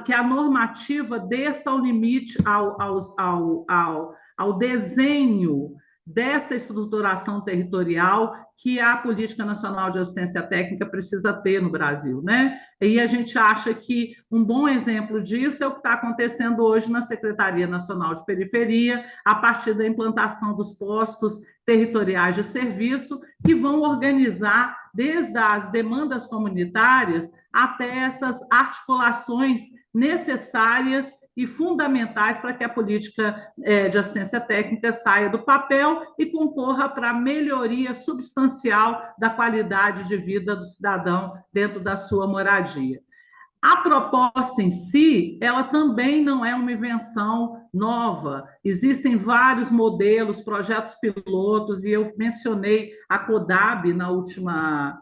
que a normativa desça ao limite ao desenho dessa estruturação territorial que a Política Nacional de Assistência Técnica precisa ter no Brasil, né? E a gente acha que um bom exemplo disso é o que está acontecendo hoje na Secretaria Nacional de Periferia, a partir da implantação dos postos territoriais de serviço, que vão organizar desde as demandas comunitárias até essas articulações necessárias e fundamentais para que a política de assistência técnica saia do papel e concorra para a melhoria substancial da qualidade de vida do cidadão dentro da sua moradia. A proposta em si, ela também não é uma invenção nova. Existem vários modelos, projetos pilotos, e eu mencionei a CODAB na última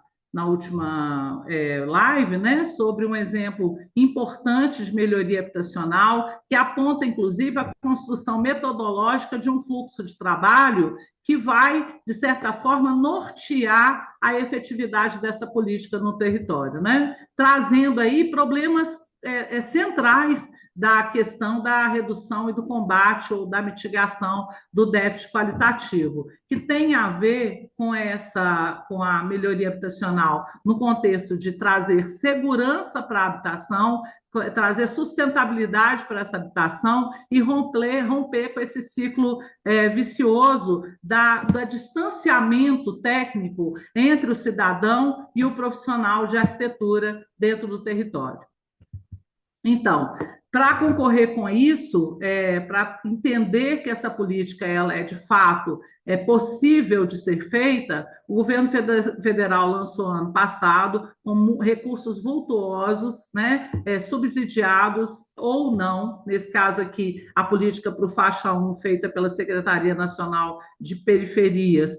live, né, sobre um exemplo importante de melhoria habitacional, que aponta, inclusive, a construção metodológica de um fluxo de trabalho que vai, de certa forma, nortear a efetividade dessa política no território, né? Trazendo aí problemas centrais da questão da redução e do combate ou da mitigação do déficit qualitativo, que tem a ver com a melhoria habitacional no contexto de trazer segurança para a habitação, trazer sustentabilidade para essa habitação e romper com esse ciclo vicioso do distanciamento técnico entre o cidadão e o profissional de arquitetura dentro do território. Então, para concorrer com isso, para entender que essa política ela é de fato possível de ser feita, o governo federal lançou ano passado com recursos vultuosos, né, subsidiados ou não, nesse caso aqui, a política para o faixa 1, feita pela Secretaria Nacional de Periferias,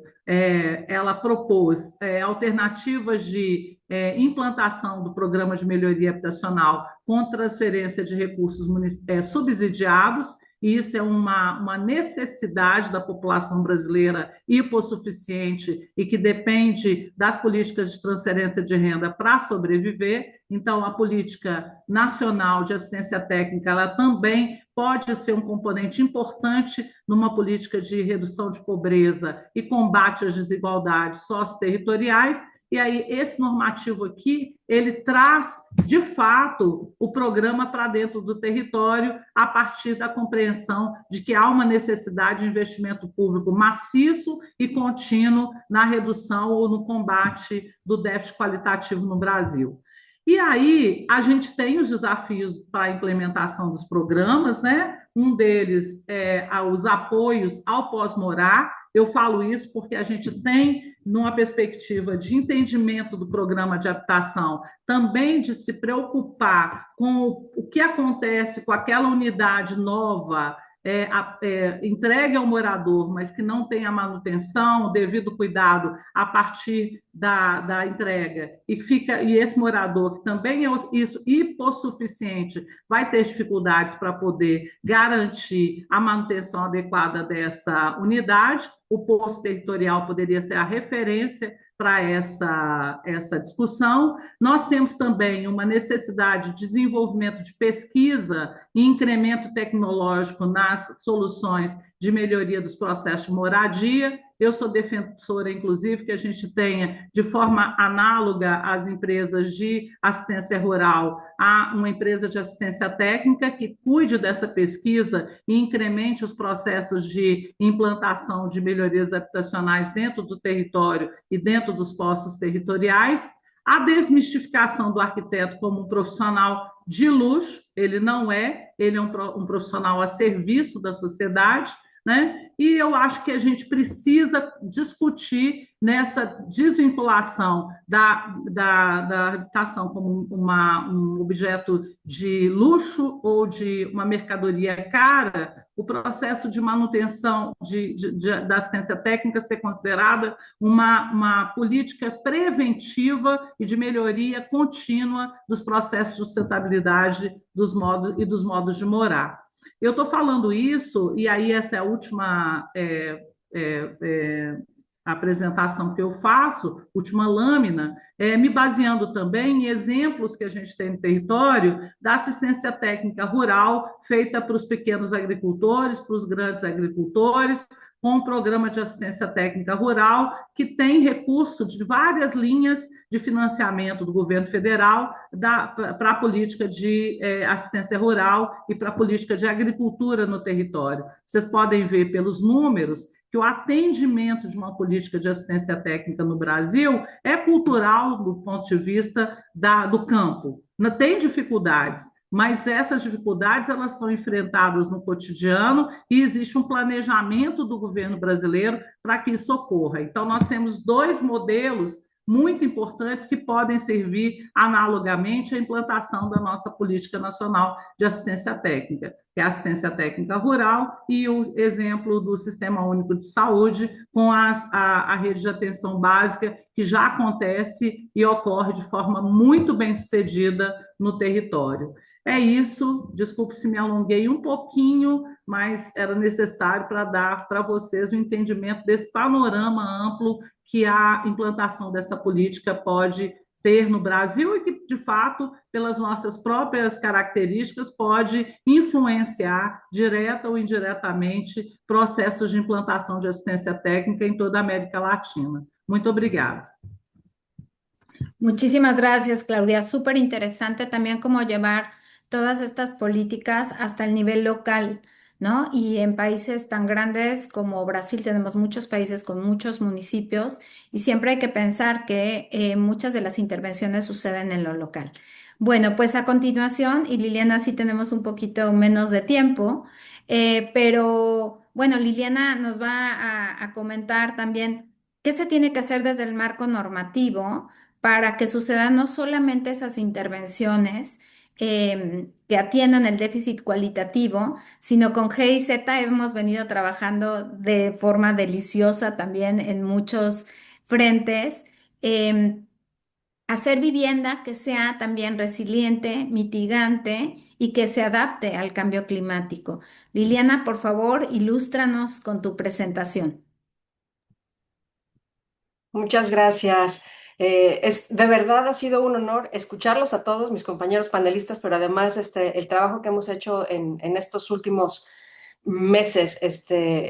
ela propôs alternativas de implantação do programa de melhoria habitacional com transferência de recursos subsidiados, e isso é uma necessidade da população brasileira hipossuficiente e que depende das políticas de transferência de renda para sobreviver. Então, a política nacional de assistência técnica, ela também pode ser um componente importante numa política de redução de pobreza e combate às desigualdades socioterritoriais. E aí, esse normativo aqui, ele traz, de fato, o programa para dentro do território a partir da compreensão de que há uma necessidade de investimento público maciço e contínuo na redução ou no combate do déficit qualitativo no Brasil. E aí, a gente tem os desafios para a implementação dos programas, né? Um deles é os apoios ao pós-morar. Eu falo isso porque a gente tem, numa perspectiva de entendimento do programa de habitação, também de se preocupar com o que acontece com aquela unidade nova, entregue ao morador, mas que não tem a manutenção, o devido cuidado a partir da entrega, e esse morador, que também é isso hipossuficiente, vai ter dificuldades para poder garantir a manutenção adequada dessa unidade. O posto territorial poderia ser a referência para essa discussão. Nós temos também uma necessidade de desenvolvimento de pesquisa e incremento tecnológico nas soluções de melhoria dos processos de moradia. Eu sou defensora, inclusive, que a gente tenha, de forma análoga às empresas de assistência rural, a uma empresa de assistência técnica que cuide dessa pesquisa e incremente os processos de implantação de melhorias habitacionais dentro do território e dentro dos postos territoriais. A desmistificação do arquiteto como um profissional de luxo, ele não é, ele é um profissional a serviço da sociedade, né? E eu acho que a gente precisa discutir nessa desvinculação da habitação como um objeto de luxo ou de uma mercadoria cara, o processo de manutenção da assistência técnica ser considerada uma política preventiva e de melhoria contínua dos processos de sustentabilidade dos modos de morar. Eu estou falando isso, e aí essa é a última apresentação que eu faço, última lâmina, me baseando também em exemplos que a gente tem no território da assistência técnica rural feita para os pequenos agricultores, para os grandes agricultores, com um programa de assistência técnica rural que tem recurso de várias linhas de financiamento do governo federal para a política de assistência rural e para a política de agricultura no território. Vocês podem ver pelos números que o atendimento de uma política de assistência técnica no Brasil é cultural do ponto de vista do campo. Não tem dificuldades, mas essas dificuldades elas são enfrentadas no cotidiano e existe um planejamento do governo brasileiro para que isso ocorra. Então, nós temos dois modelos muito importantes que podem servir analogamente à implantação da nossa política nacional de assistência técnica, que é a assistência técnica rural e o exemplo do Sistema Único de Saúde com a rede de atenção básica, que já acontece e ocorre de forma muito bem-sucedida no território. É isso, desculpe se me alonguei um pouquinho, mas era necessário para dar para vocês o entendimento desse panorama amplo que a implantação dessa política pode ter no Brasil e que, de fato, pelas nossas próprias características, pode influenciar, direta ou indiretamente, processos de implantação de assistência técnica em toda a América Latina. Muito obrigada. Muchísimas gracias, Claudia. Súper interesante también cómo llevar todas estas políticas hasta el nivel local, ¿no? Y en países tan grandes como Brasil tenemos muchos países con muchos municipios y siempre hay que pensar que muchas de las intervenciones suceden en lo local. Bueno, pues a continuación, y Liliana, sí tenemos un poquito menos de tiempo, pero bueno, Liliana nos va a comentar también qué se tiene que hacer desde el marco normativo para que sucedan no solamente esas intervenciones que atiendan el déficit cualitativo, sino con G y Z hemos venido trabajando de forma deliciosa también en muchos frentes. em, Hacer vivienda que sea también resiliente, mitigante y que se adapte al cambio climático. Liliana, por favor, ilústranos con tu presentación. Muchas gracias. De verdad ha sido un honor escucharlos a todos mis compañeros panelistas, pero además el trabajo que hemos hecho en estos últimos meses.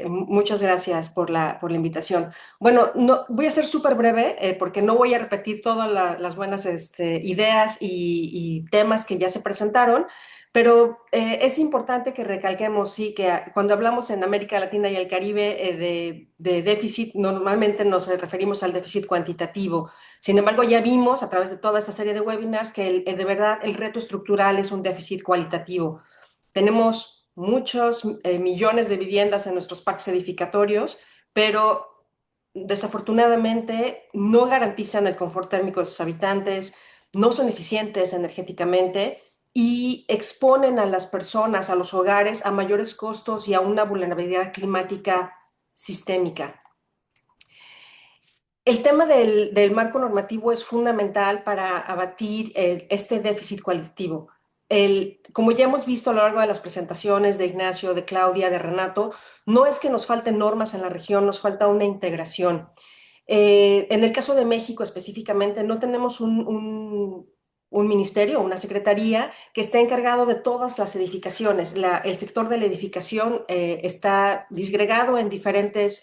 Muchas gracias por la invitación. Bueno, no, voy a ser súper breve porque no voy a repetir todas las buenas ideas y temas que ya se presentaron. Pero es importante que recalquemos, sí, que cuando hablamos en América Latina y el Caribe de déficit, normalmente nos referimos al déficit cuantitativo. Sin embargo, ya vimos a través de toda esta serie de webinars que de verdad el reto estructural es un déficit cualitativo. Tenemos muchos millones de viviendas en nuestros parques edificatorios, pero desafortunadamente no garantizan el confort térmico de sus habitantes, no son eficientes energéticamente y exponen a las personas, a los hogares, a mayores costos y a una vulnerabilidad climática sistémica. El tema del marco normativo es fundamental para abatir este déficit cualitativo. Como ya hemos visto a lo largo de las presentaciones de Ignacio, de Claudia, de Renato, no es que nos falten normas en la región, nos falta una integración. En el caso de México específicamente, no tenemos un ministerio, una secretaría que esté encargado de todas las edificaciones. El sector de la edificación está disgregado en diferentes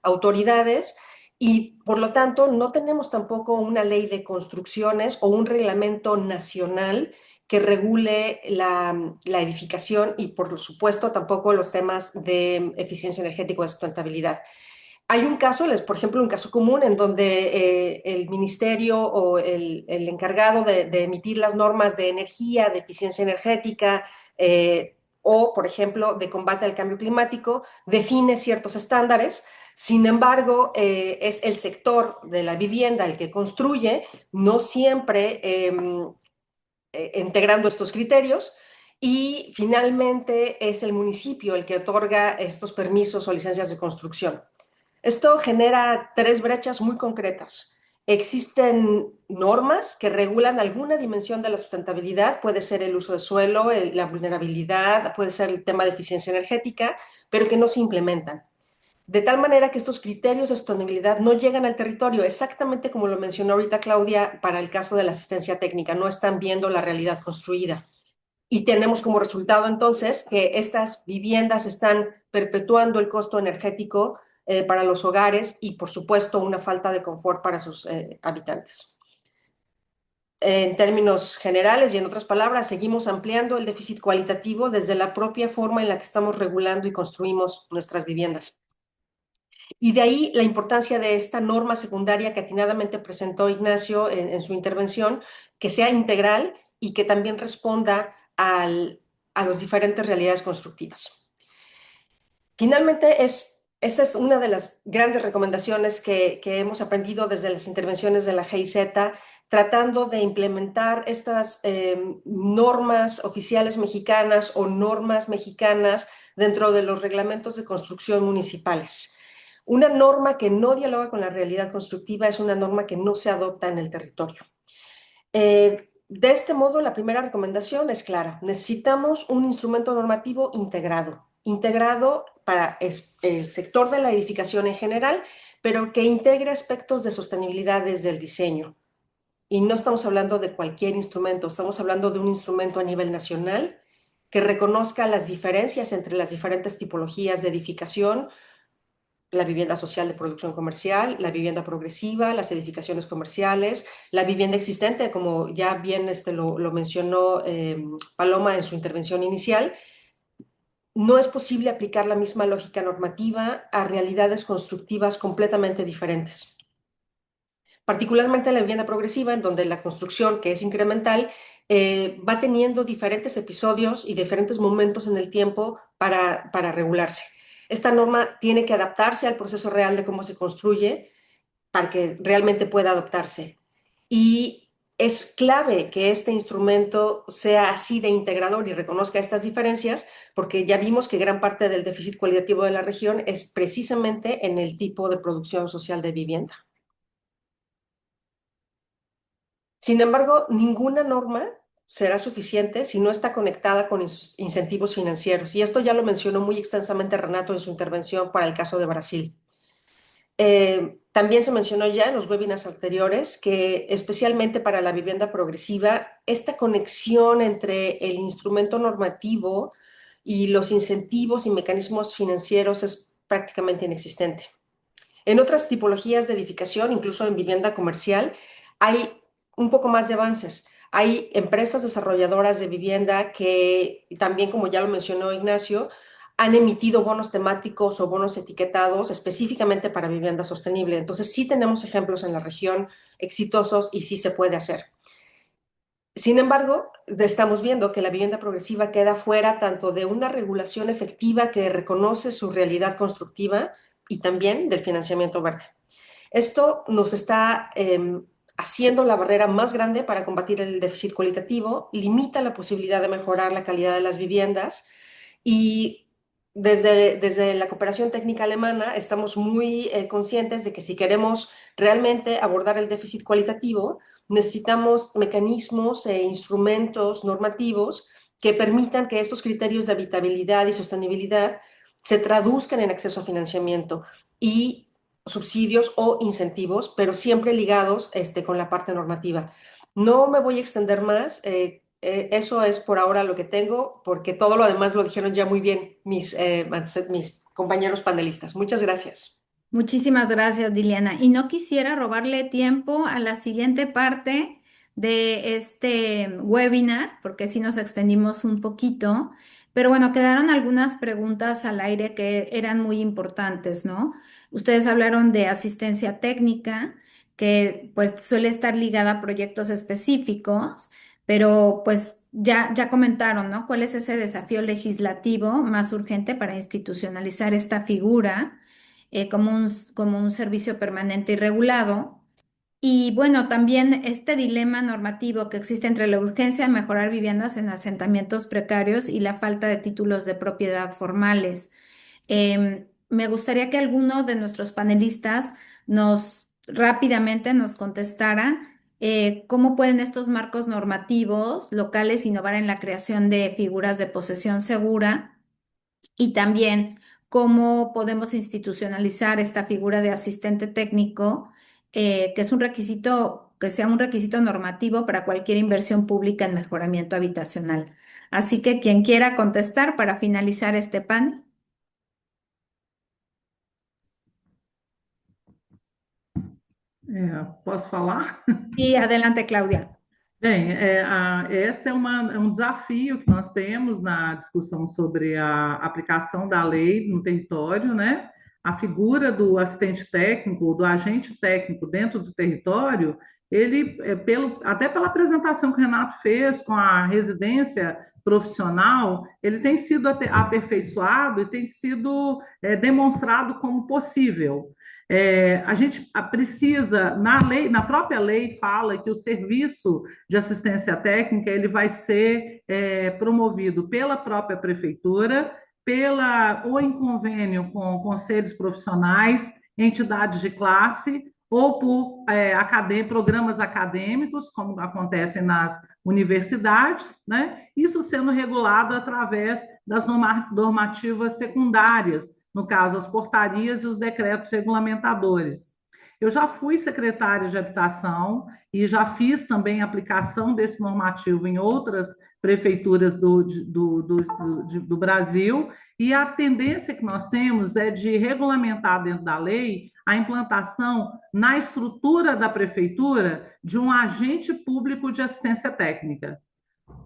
autoridades y por lo tanto no tenemos tampoco una ley de construcciones o un reglamento nacional que regule la edificación y por supuesto tampoco los temas de eficiencia energética o de sustentabilidad. Hay un caso, por ejemplo, un caso común en donde el ministerio o el encargado de emitir las normas de energía, de eficiencia energética o, por ejemplo, de combate al cambio climático, define ciertos estándares. Sin embargo, es el sector de la vivienda el que construye, no siempre integrando estos criterios. Y finalmente es el municipio el que otorga estos permisos o licencias de construcción. Esto genera tres brechas muy concretas. Existen normas que regulan alguna dimensión de la sustentabilidad, puede ser el uso de suelo, la vulnerabilidad, puede ser el tema de eficiencia energética, pero que no se implementan. De tal manera que estos criterios de sostenibilidad no llegan al territorio, exactamente como lo mencionó ahorita Claudia para el caso de la asistencia técnica, no están viendo la realidad construida. Y tenemos como resultado entonces que estas viviendas están perpetuando el costo energético para los hogares y por supuesto una falta de confort para sus habitantes. En términos generales y en otras palabras, seguimos ampliando el déficit cualitativo desde la propia forma en la que estamos regulando y construimos nuestras viviendas. Y de ahí la importancia de esta norma secundaria que atinadamente presentó Ignacio en su intervención, que sea integral y que también responda a las diferentes realidades constructivas. Finalmente, esa es una de las grandes recomendaciones que hemos aprendido desde las intervenciones de la GIZ, tratando de implementar estas normas oficiales mexicanas o normas mexicanas dentro de los reglamentos de construcción municipales. Una norma que no dialoga con la realidad constructiva es una norma que no se adopta en el territorio. De este modo, la primera recomendación es clara. Necesitamos un instrumento normativo integrado para el sector de la edificación en general, pero que integre aspectos de sostenibilidad desde el diseño. y no estamos hablando de cualquier instrumento, estamos hablando de un instrumento a nivel nacional que reconozca las diferencias entre las diferentes tipologías de edificación, la vivienda social de producción comercial, la vivienda progresiva, las edificaciones comerciales, la vivienda existente, como ya bien lo mencionó Paloma en su intervención inicial. No es posible aplicar la misma lógica normativa a realidades constructivas completamente diferentes. Particularmente la vivienda progresiva, en donde la construcción, que es incremental, va teniendo diferentes episodios y diferentes momentos en el tiempo para regularse. Esta norma tiene que adaptarse al proceso real de cómo se construye para que realmente pueda adoptarse. Y es clave que este instrumento sea así de integrador y reconozca estas diferencias, porque ya vimos que gran parte del déficit cualitativo de la región es precisamente en el tipo de producción social de vivienda. Sin embargo, ninguna norma será suficiente si no está conectada con incentivos financieros. Y esto ya lo mencionó muy extensamente Renato en su intervención para el caso de Brasil. También se mencionó ya en los webinars anteriores que especialmente para la vivienda progresiva, esta conexión entre el instrumento normativo y los incentivos y mecanismos financieros es prácticamente inexistente. En otras tipologías de edificación, incluso en vivienda comercial, hay un poco más de avances. Hay empresas desarrolladoras de vivienda que también, como ya lo mencionó Ignacio, han emitido bonos temáticos o bonos etiquetados específicamente para vivienda sostenible. Entonces, sí tenemos ejemplos en la región exitosos y sí se puede hacer. Sin embargo, estamos viendo que la vivienda progresiva queda fuera tanto de una regulación efectiva que reconoce su realidad constructiva y también del financiamiento verde. Esto nos está haciendo la barrera más grande para combatir el déficit cualitativo, limita la posibilidad de mejorar la calidad de las viviendas y desde la cooperación técnica alemana estamos muy conscientes de que si queremos realmente abordar el déficit cualitativo, necesitamos mecanismos e instrumentos normativos que permitan que estos criterios de habitabilidad y sostenibilidad se traduzcan en acceso a financiamiento y subsidios o incentivos, pero siempre ligados con la parte normativa. No me voy a extender más. Eso es por ahora lo que tengo, porque todo lo demás lo dijeron ya muy bien mis compañeros panelistas. Muchas gracias. Muchísimas gracias, Diliana. Y no quisiera robarle tiempo a la siguiente parte de este webinar, porque sí nos extendimos un poquito, pero bueno, quedaron algunas preguntas al aire que eran muy importantes, ¿no? Ustedes hablaron de asistencia técnica, que pues suele estar ligada a proyectos específicos, pero pues ya comentaron, ¿no? ¿Cuál es ese desafío legislativo más urgente para institucionalizar esta figura? Como un servicio permanente y regulado. Y bueno, también este dilema normativo que existe entre la urgencia de mejorar viviendas en asentamientos precarios y la falta de títulos de propiedad formales. Me gustaría que alguno de nuestros panelistas rápidamente nos contestara cómo pueden estos marcos normativos locales innovar en la creación de figuras de posesión segura y también cómo podemos institucionalizar esta figura de asistente técnico, que es un requisito, que sea un requisito normativo para cualquier inversión pública en mejoramiento habitacional. Así que quien quiera contestar para finalizar este panel. Posso falar? Y adelante, Claudia. Bem, esse é um desafio que nós temos na discussão sobre a aplicação da lei no território, né? A figura do assistente técnico, do agente técnico dentro do território, ele, até pela apresentação que o Renato fez com a residência profissional, ele tem sido aperfeiçoado e tem sido demonstrado como possível. A gente precisa, na própria lei fala que o serviço de assistência técnica ele vai ser promovido pela própria prefeitura, ou em convênio com conselhos profissionais, entidades de classe, ou por programas acadêmicos, como acontece nas universidades, né? Isso sendo regulado através das normativas secundárias, no caso, as portarias e os decretos regulamentadores. Eu já fui secretária de habitação e já fiz também aplicação desse normativo em outras prefeituras do Brasil, e a tendência que nós temos é de regulamentar dentro da lei a implantação na estrutura da prefeitura de um agente público de assistência técnica.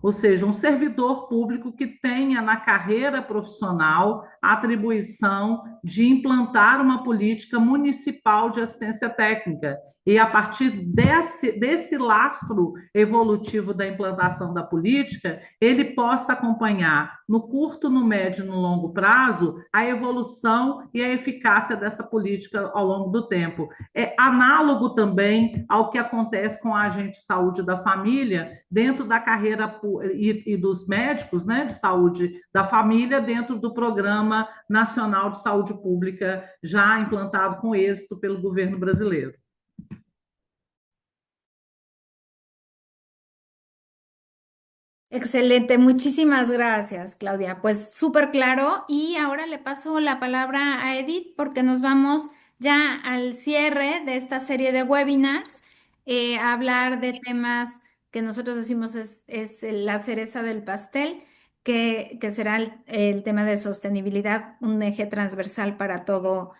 Ou seja, um servidor público que tenha na carreira profissional a atribuição de implantar uma política municipal de assistência técnica. E a partir desse lastro evolutivo da implantação da política, ele possa acompanhar no curto, no médio e no longo prazo a evolução e a eficácia dessa política ao longo do tempo. É análogo também ao que acontece com a agente de saúde da família dentro da carreira e dos médicos, né, de saúde da família dentro do Programa Nacional de Saúde Pública, já implantado com êxito pelo governo brasileiro. Excelente, muchísimas gracias, Claudia. Pues súper claro. Y ahora le paso la palabra a Edith porque nos vamos ya al cierre de esta serie de webinars, a hablar de temas que nosotros decimos es la cereza del pastel, que será el tema de sostenibilidad, un eje transversal para todo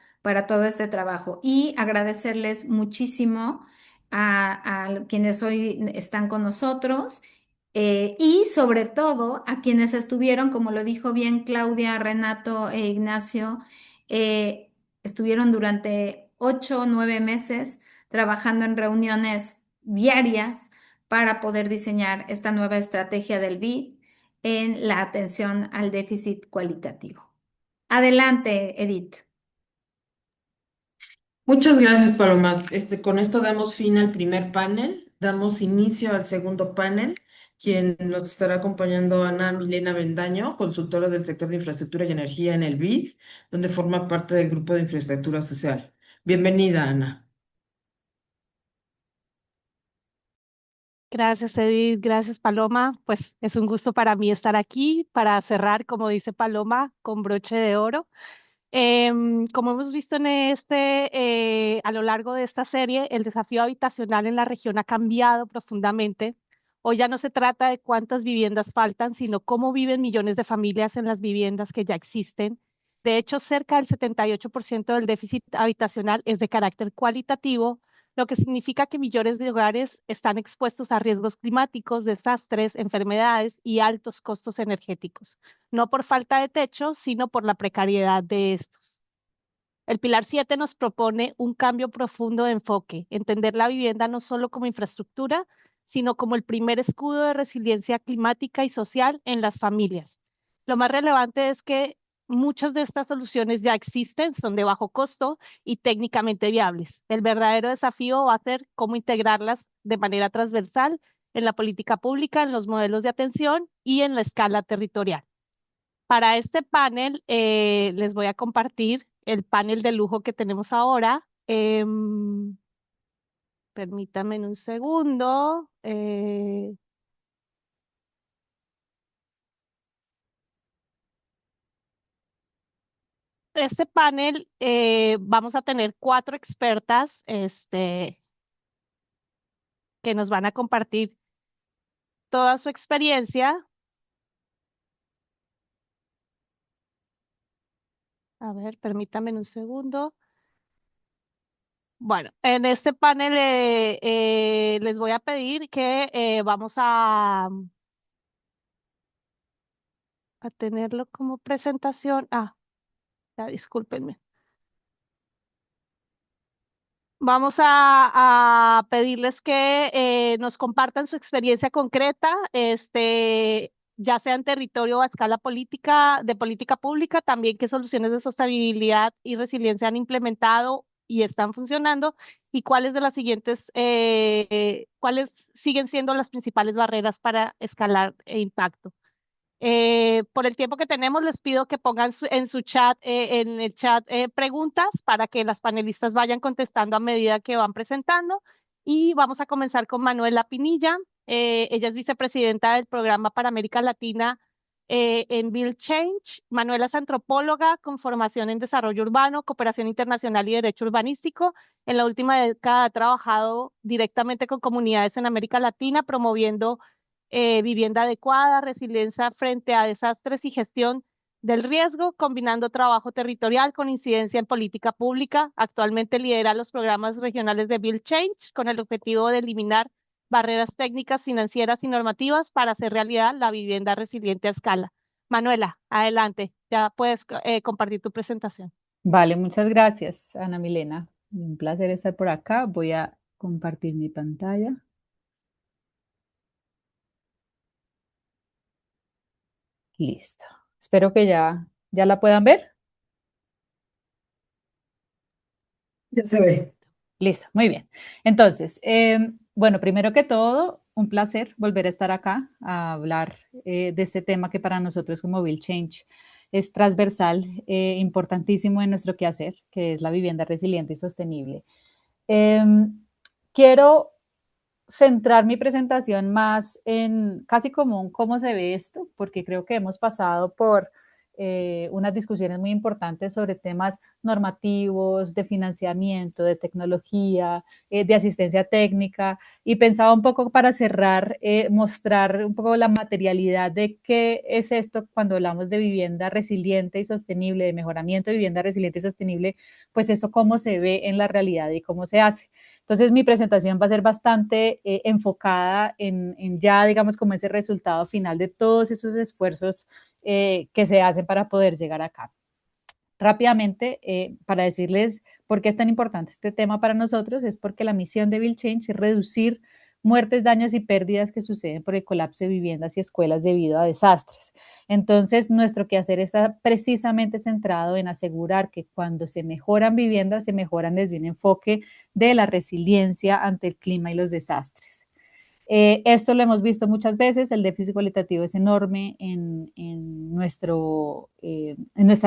este trabajo. Y agradecerles muchísimo a quienes hoy están con nosotros. Y sobre todo a quienes estuvieron, como lo dijo bien Claudia, Renato e Ignacio, estuvieron durante 8 o 9 meses trabajando en reuniones diarias para poder diseñar esta nueva estrategia del BID en la atención al déficit cualitativo. Adelante, Edith. Muchas gracias, Paloma. Con esto damos fin al primer panel, damos inicio al segundo panel, quien nos estará acompañando Ana Milena Bendaño, consultora del sector de infraestructura y energía en el BID, donde forma parte del grupo de infraestructura social. Bienvenida, Ana. Gracias, Edith. Gracias, Paloma. Pues es un gusto para mí estar aquí para cerrar, como dice Paloma, con broche de oro. Como hemos visto a lo largo de esta serie, el desafío habitacional en la región ha cambiado profundamente. Hoy ya no se trata de cuántas viviendas faltan, sino cómo viven millones de familias en las viviendas que ya existen. De hecho, cerca del 78% del déficit habitacional es de carácter cualitativo, lo que significa que millones de hogares están expuestos a riesgos climáticos, desastres, enfermedades y altos costos energéticos, no por falta de techo, sino por la precariedad de estos. El Pilar 7 nos propone un cambio profundo de enfoque, entender la vivienda no solo como infraestructura, sino como el primer escudo de resiliencia climática y social en las familias. Lo más relevante es que muchas de estas soluciones ya existen, son de bajo costo y técnicamente viables. El verdadero desafío va a ser cómo integrarlas de manera transversal en la política pública, en los modelos de atención y en la escala territorial. Para este panel les voy a compartir el panel de lujo que tenemos ahora. Permítanme un segundo. Este panel vamos a tener 4 expertas que nos van a compartir toda su experiencia. A ver, permítanme un segundo. Bueno, en este panel les voy a pedir que vamos a tenerlo como presentación. Ya, discúlpenme. Vamos a pedirles que nos compartan su experiencia concreta, ya sea en territorio o a escala política, de política pública, también qué soluciones de sostenibilidad y resiliencia han implementado y están funcionando, y cuáles de las siguientes, cuáles siguen siendo las principales barreras para escalar impacto. Por el tiempo que tenemos, les pido que pongan en su chat, en el chat, preguntas para que las panelistas vayan contestando a medida que van presentando. Y vamos a comenzar con Manuela Pinilla. Ella es vicepresidenta del Programa para América Latina en Build Change. Manuela es antropóloga con formación en desarrollo urbano, cooperación internacional y derecho urbanístico. En la última década ha trabajado directamente con comunidades en América Latina, promoviendo vivienda adecuada, resiliencia frente a desastres y gestión del riesgo, combinando trabajo territorial con incidencia en política pública. Actualmente lidera los programas regionales de Build Change con el objetivo de eliminar barreras técnicas, financieras y normativas para hacer realidad la vivienda resiliente a escala. Manuela, adelante, ya puedes compartir tu presentación. Vale, muchas gracias, Ana Milena. Un placer estar por acá. Voy a compartir mi pantalla. Listo. Espero que ya la puedan ver. Ya se ve. Listo, muy bien. Entonces, bueno, primero que todo, un placer volver a estar acá a hablar de este tema que para nosotros como Build Change es transversal, importantísimo en nuestro quehacer, que es la vivienda resiliente y sostenible. Quiero centrar mi presentación más en casi como un cómo se ve esto, porque creo que hemos pasado por unas discusiones muy importantes sobre temas normativos, de financiamiento, de tecnología, de asistencia técnica, y pensaba un poco para cerrar, mostrar un poco la materialidad de qué es esto cuando hablamos de vivienda resiliente y sostenible, de mejoramiento de vivienda resiliente y sostenible, pues eso cómo se ve en la realidad y cómo se hace. Entonces, mi presentación va a ser bastante enfocada en ya, digamos, como ese resultado final de todos esos esfuerzos que se hacen para poder llegar acá. Rápidamente, para decirles por qué es tan importante este tema para nosotros, es porque la misión de Build Change es reducir muertes, daños y pérdidas que suceden por el colapso de viviendas y escuelas debido a desastres. Entonces, nuestro quehacer está precisamente centrado en asegurar que cuando se mejoran viviendas, se mejoran desde un enfoque de la resiliencia ante el clima y los desastres. Esto lo hemos visto muchas veces, el déficit cualitativo es enorme en nuestra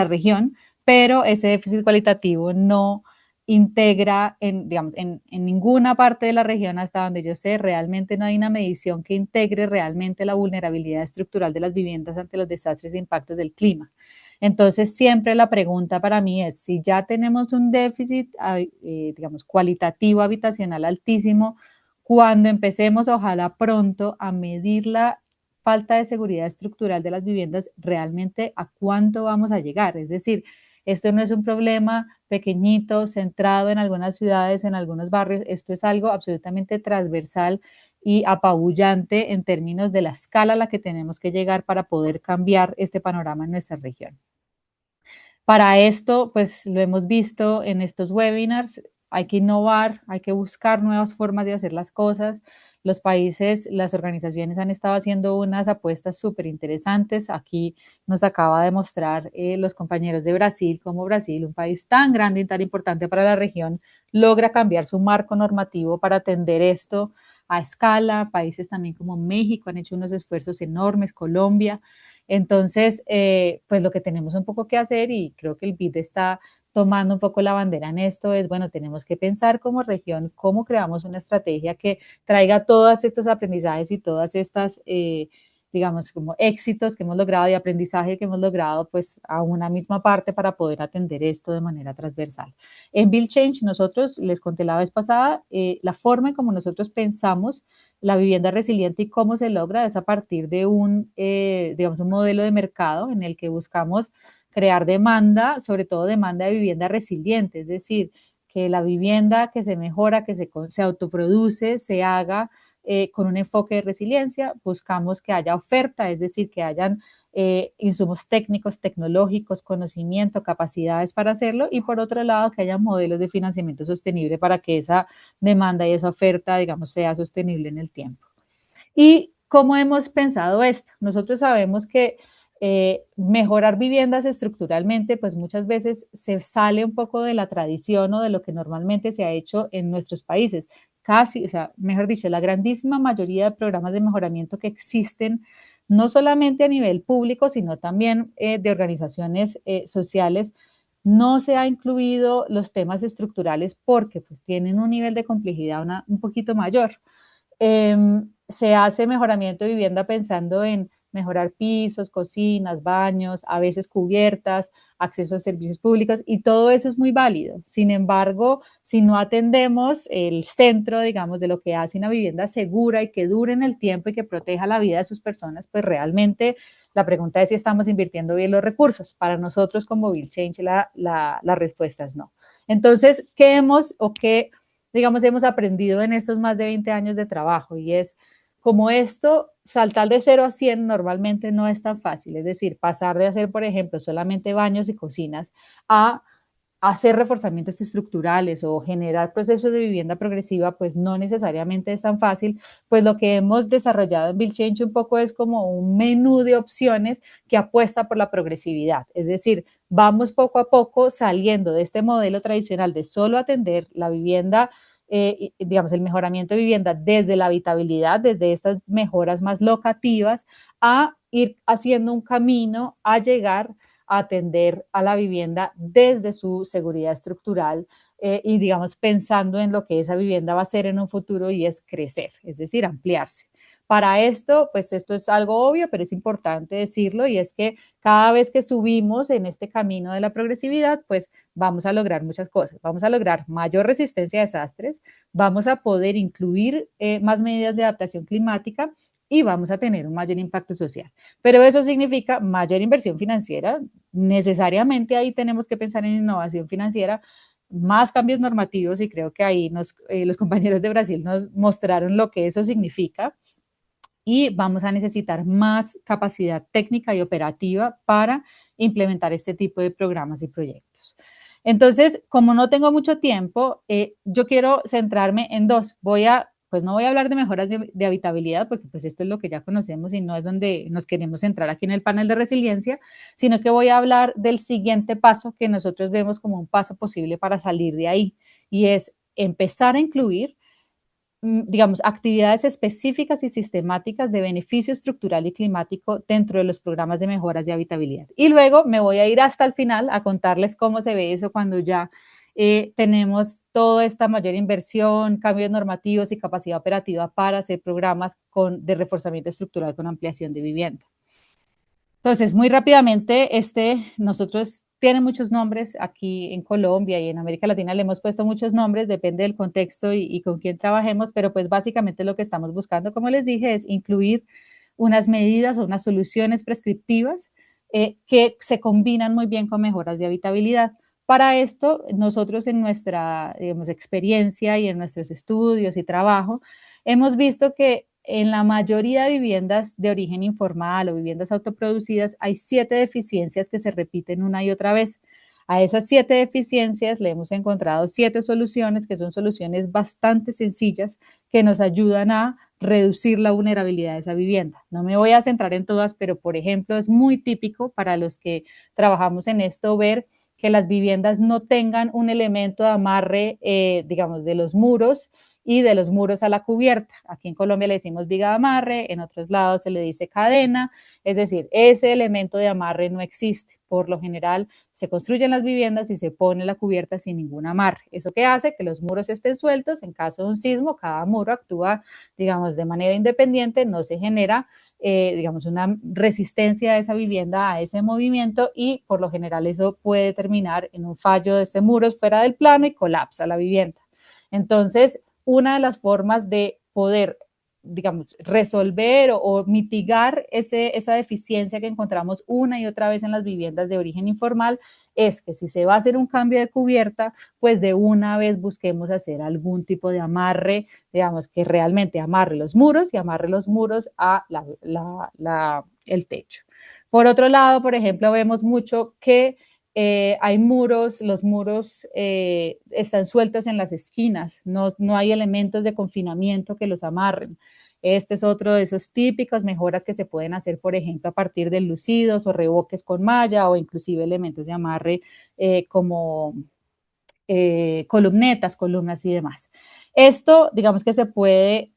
región, pero ese déficit cualitativo no integra digamos, en ninguna parte de la región hasta donde yo sé, realmente no hay una medición que integre realmente la vulnerabilidad estructural de las viviendas ante los desastres e impactos del clima. Entonces, siempre la pregunta para mí es, si ya tenemos un déficit, digamos, cualitativo habitacional altísimo, cuando empecemos, ojalá pronto, a medir la falta de seguridad estructural de las viviendas, realmente a cuánto vamos a llegar. Es decir, esto no es un problema pequeñito, centrado en algunas ciudades, en algunos barrios, esto es algo absolutamente transversal y apabullante en términos de la escala a la que tenemos que llegar para poder cambiar este panorama en nuestra región. Para esto, pues lo hemos visto en estos webinars, hay que innovar, hay que buscar nuevas formas de hacer las cosas. Los países, las organizaciones han estado haciendo unas apuestas súper interesantes. Aquí nos acaba de mostrar los compañeros de Brasil, cómo Brasil, un país tan grande y tan importante para la región, logra cambiar su marco normativo para atender esto a escala. Países también como México han hecho unos esfuerzos enormes, Colombia. Entonces, pues lo que tenemos un poco que hacer, y creo que el BID está tomando un poco la bandera en esto, es, bueno, tenemos que pensar como región cómo creamos una estrategia que traiga todos estos aprendizajes y todas estas, digamos, como éxitos que hemos logrado y aprendizaje que hemos logrado, pues a una misma parte para poder atender esto de manera transversal. En Build Change, nosotros, les conté la vez pasada, la forma en como nosotros pensamos la vivienda resiliente y cómo se logra es a partir de digamos, un modelo de mercado en el que buscamos crear demanda, sobre todo demanda de vivienda resiliente, es decir, que la vivienda que se mejora, que se autoproduce, se haga con un enfoque de resiliencia. Buscamos que haya oferta, es decir, que hayan insumos técnicos, tecnológicos, conocimiento, capacidades para hacerlo, y por otro lado que haya modelos de financiamiento sostenible para que esa demanda y esa oferta, digamos, sea sostenible en el tiempo. ¿Y cómo hemos pensado esto? Nosotros sabemos que mejorar viviendas estructuralmente, pues muchas veces se sale un poco de la tradición o de lo que normalmente se ha hecho en nuestros países. Casi, o sea, mejor dicho, la grandísima mayoría de programas de mejoramiento que existen, no solamente a nivel público, sino también de organizaciones sociales, no se ha incluido los temas estructurales porque pues tienen un nivel de complejidad un poquito mayor. Se hace mejoramiento de vivienda pensando en mejorar pisos, cocinas, baños, a veces cubiertas, acceso a servicios públicos, y todo eso es muy válido. Sin embargo, si no atendemos el centro, digamos, de lo que hace una vivienda segura y que dure en el tiempo y que proteja la vida de sus personas, pues realmente la pregunta es si estamos invirtiendo bien los recursos. Para nosotros como Build Change la respuesta es no. Entonces, ¿qué hemos o qué, digamos, hemos aprendido en estos más de 20 años de trabajo? Y es como esto, saltar de 0 a 100 normalmente no es tan fácil. Es decir, pasar de hacer, por ejemplo, solamente baños y cocinas a hacer reforzamientos estructurales o generar procesos de vivienda progresiva, pues no necesariamente es tan fácil. Pues lo que hemos desarrollado en Build Change un poco es como un menú de opciones que apuesta por la progresividad. Es decir, vamos poco a poco saliendo de este modelo tradicional de solo atender la vivienda, digamos, el mejoramiento de vivienda desde la habitabilidad, desde estas mejoras más locativas, a ir haciendo un camino a llegar a atender a la vivienda desde su seguridad estructural, y, digamos, pensando en lo que esa vivienda va a ser en un futuro, y es crecer, es decir, ampliarse. Para esto, pues esto es algo obvio, pero es importante decirlo, y es que cada vez que subimos en este camino de la progresividad, pues vamos a lograr muchas cosas. Vamos a lograr mayor resistencia a desastres, vamos a poder incluir más medidas de adaptación climática y vamos a tener un mayor impacto social. Pero eso significa mayor inversión financiera. Necesariamente ahí tenemos que pensar en innovación financiera, más cambios normativos, y creo que ahí los compañeros de Brasil nos mostraron lo que eso significa. Y vamos a necesitar más capacidad técnica y operativa para implementar este tipo de programas y proyectos. Entonces, como no tengo mucho tiempo, yo quiero centrarme en dos. Pues no voy a hablar de mejoras de habitabilidad, porque pues esto es lo que ya conocemos y no es donde nos queremos centrar aquí en el panel de resiliencia, sino que voy a hablar del siguiente paso que nosotros vemos como un paso posible para salir de ahí, y es empezar a incluir, digamos, actividades específicas y sistemáticas de beneficio estructural y climático dentro de los programas de mejoras de habitabilidad. Y luego me voy a ir hasta el final a contarles cómo se ve eso cuando ya tenemos toda esta mayor inversión, cambios normativos y capacidad operativa para hacer programas de reforzamiento estructural con ampliación de vivienda. Entonces, muy rápidamente, nosotros tiene muchos nombres aquí en Colombia y en América Latina, le hemos puesto muchos nombres, depende del contexto y con quién trabajemos, pero pues básicamente lo que estamos buscando, como les dije, es incluir unas medidas o unas soluciones prescriptivas que se combinan muy bien con mejoras de habitabilidad. Para esto, nosotros en nuestra, digamos, experiencia y en nuestros estudios y trabajo, hemos visto que en la mayoría de viviendas de origen informal o viviendas autoproducidas hay 7 deficiencias que se repiten una y otra vez. A esas 7 deficiencias le hemos encontrado 7 soluciones, que son soluciones bastante sencillas que nos ayudan a reducir la vulnerabilidad de esa vivienda. No me voy a centrar en todas, pero por ejemplo es muy típico para los que trabajamos en esto ver que las viviendas no tengan un elemento de amarre, digamos, de los muros y de los muros a la cubierta. Aquí en Colombia le decimos viga de amarre, en otros lados se le dice cadena, es decir, ese elemento de amarre no existe. Por lo general se construyen las viviendas y se pone la cubierta sin ningún amarre. ¿Eso qué hace? Que los muros estén sueltos. En caso de un sismo, cada muro actúa, digamos, de manera independiente, no se genera digamos, una resistencia de esa vivienda a ese movimiento, y por lo general eso puede terminar en un fallo de este muro fuera del plano y colapsa la vivienda. Entonces, una de las formas de poder, digamos, resolver o mitigar esa deficiencia que encontramos una y otra vez en las viviendas de origen informal es que si se va a hacer un cambio de cubierta, pues de una vez busquemos hacer algún tipo de amarre, digamos, que realmente amarre los muros y amarre los muros a el techo. Por otro lado, por ejemplo, vemos mucho que hay muros, los muros están sueltos en las esquinas, no hay elementos de confinamiento que los amarren. Este es otro de esos típicos mejoras que se pueden hacer, por ejemplo, a partir de lucidos o revoques con malla, o inclusive elementos de amarre como columnas y demás. Esto, digamos, que se puede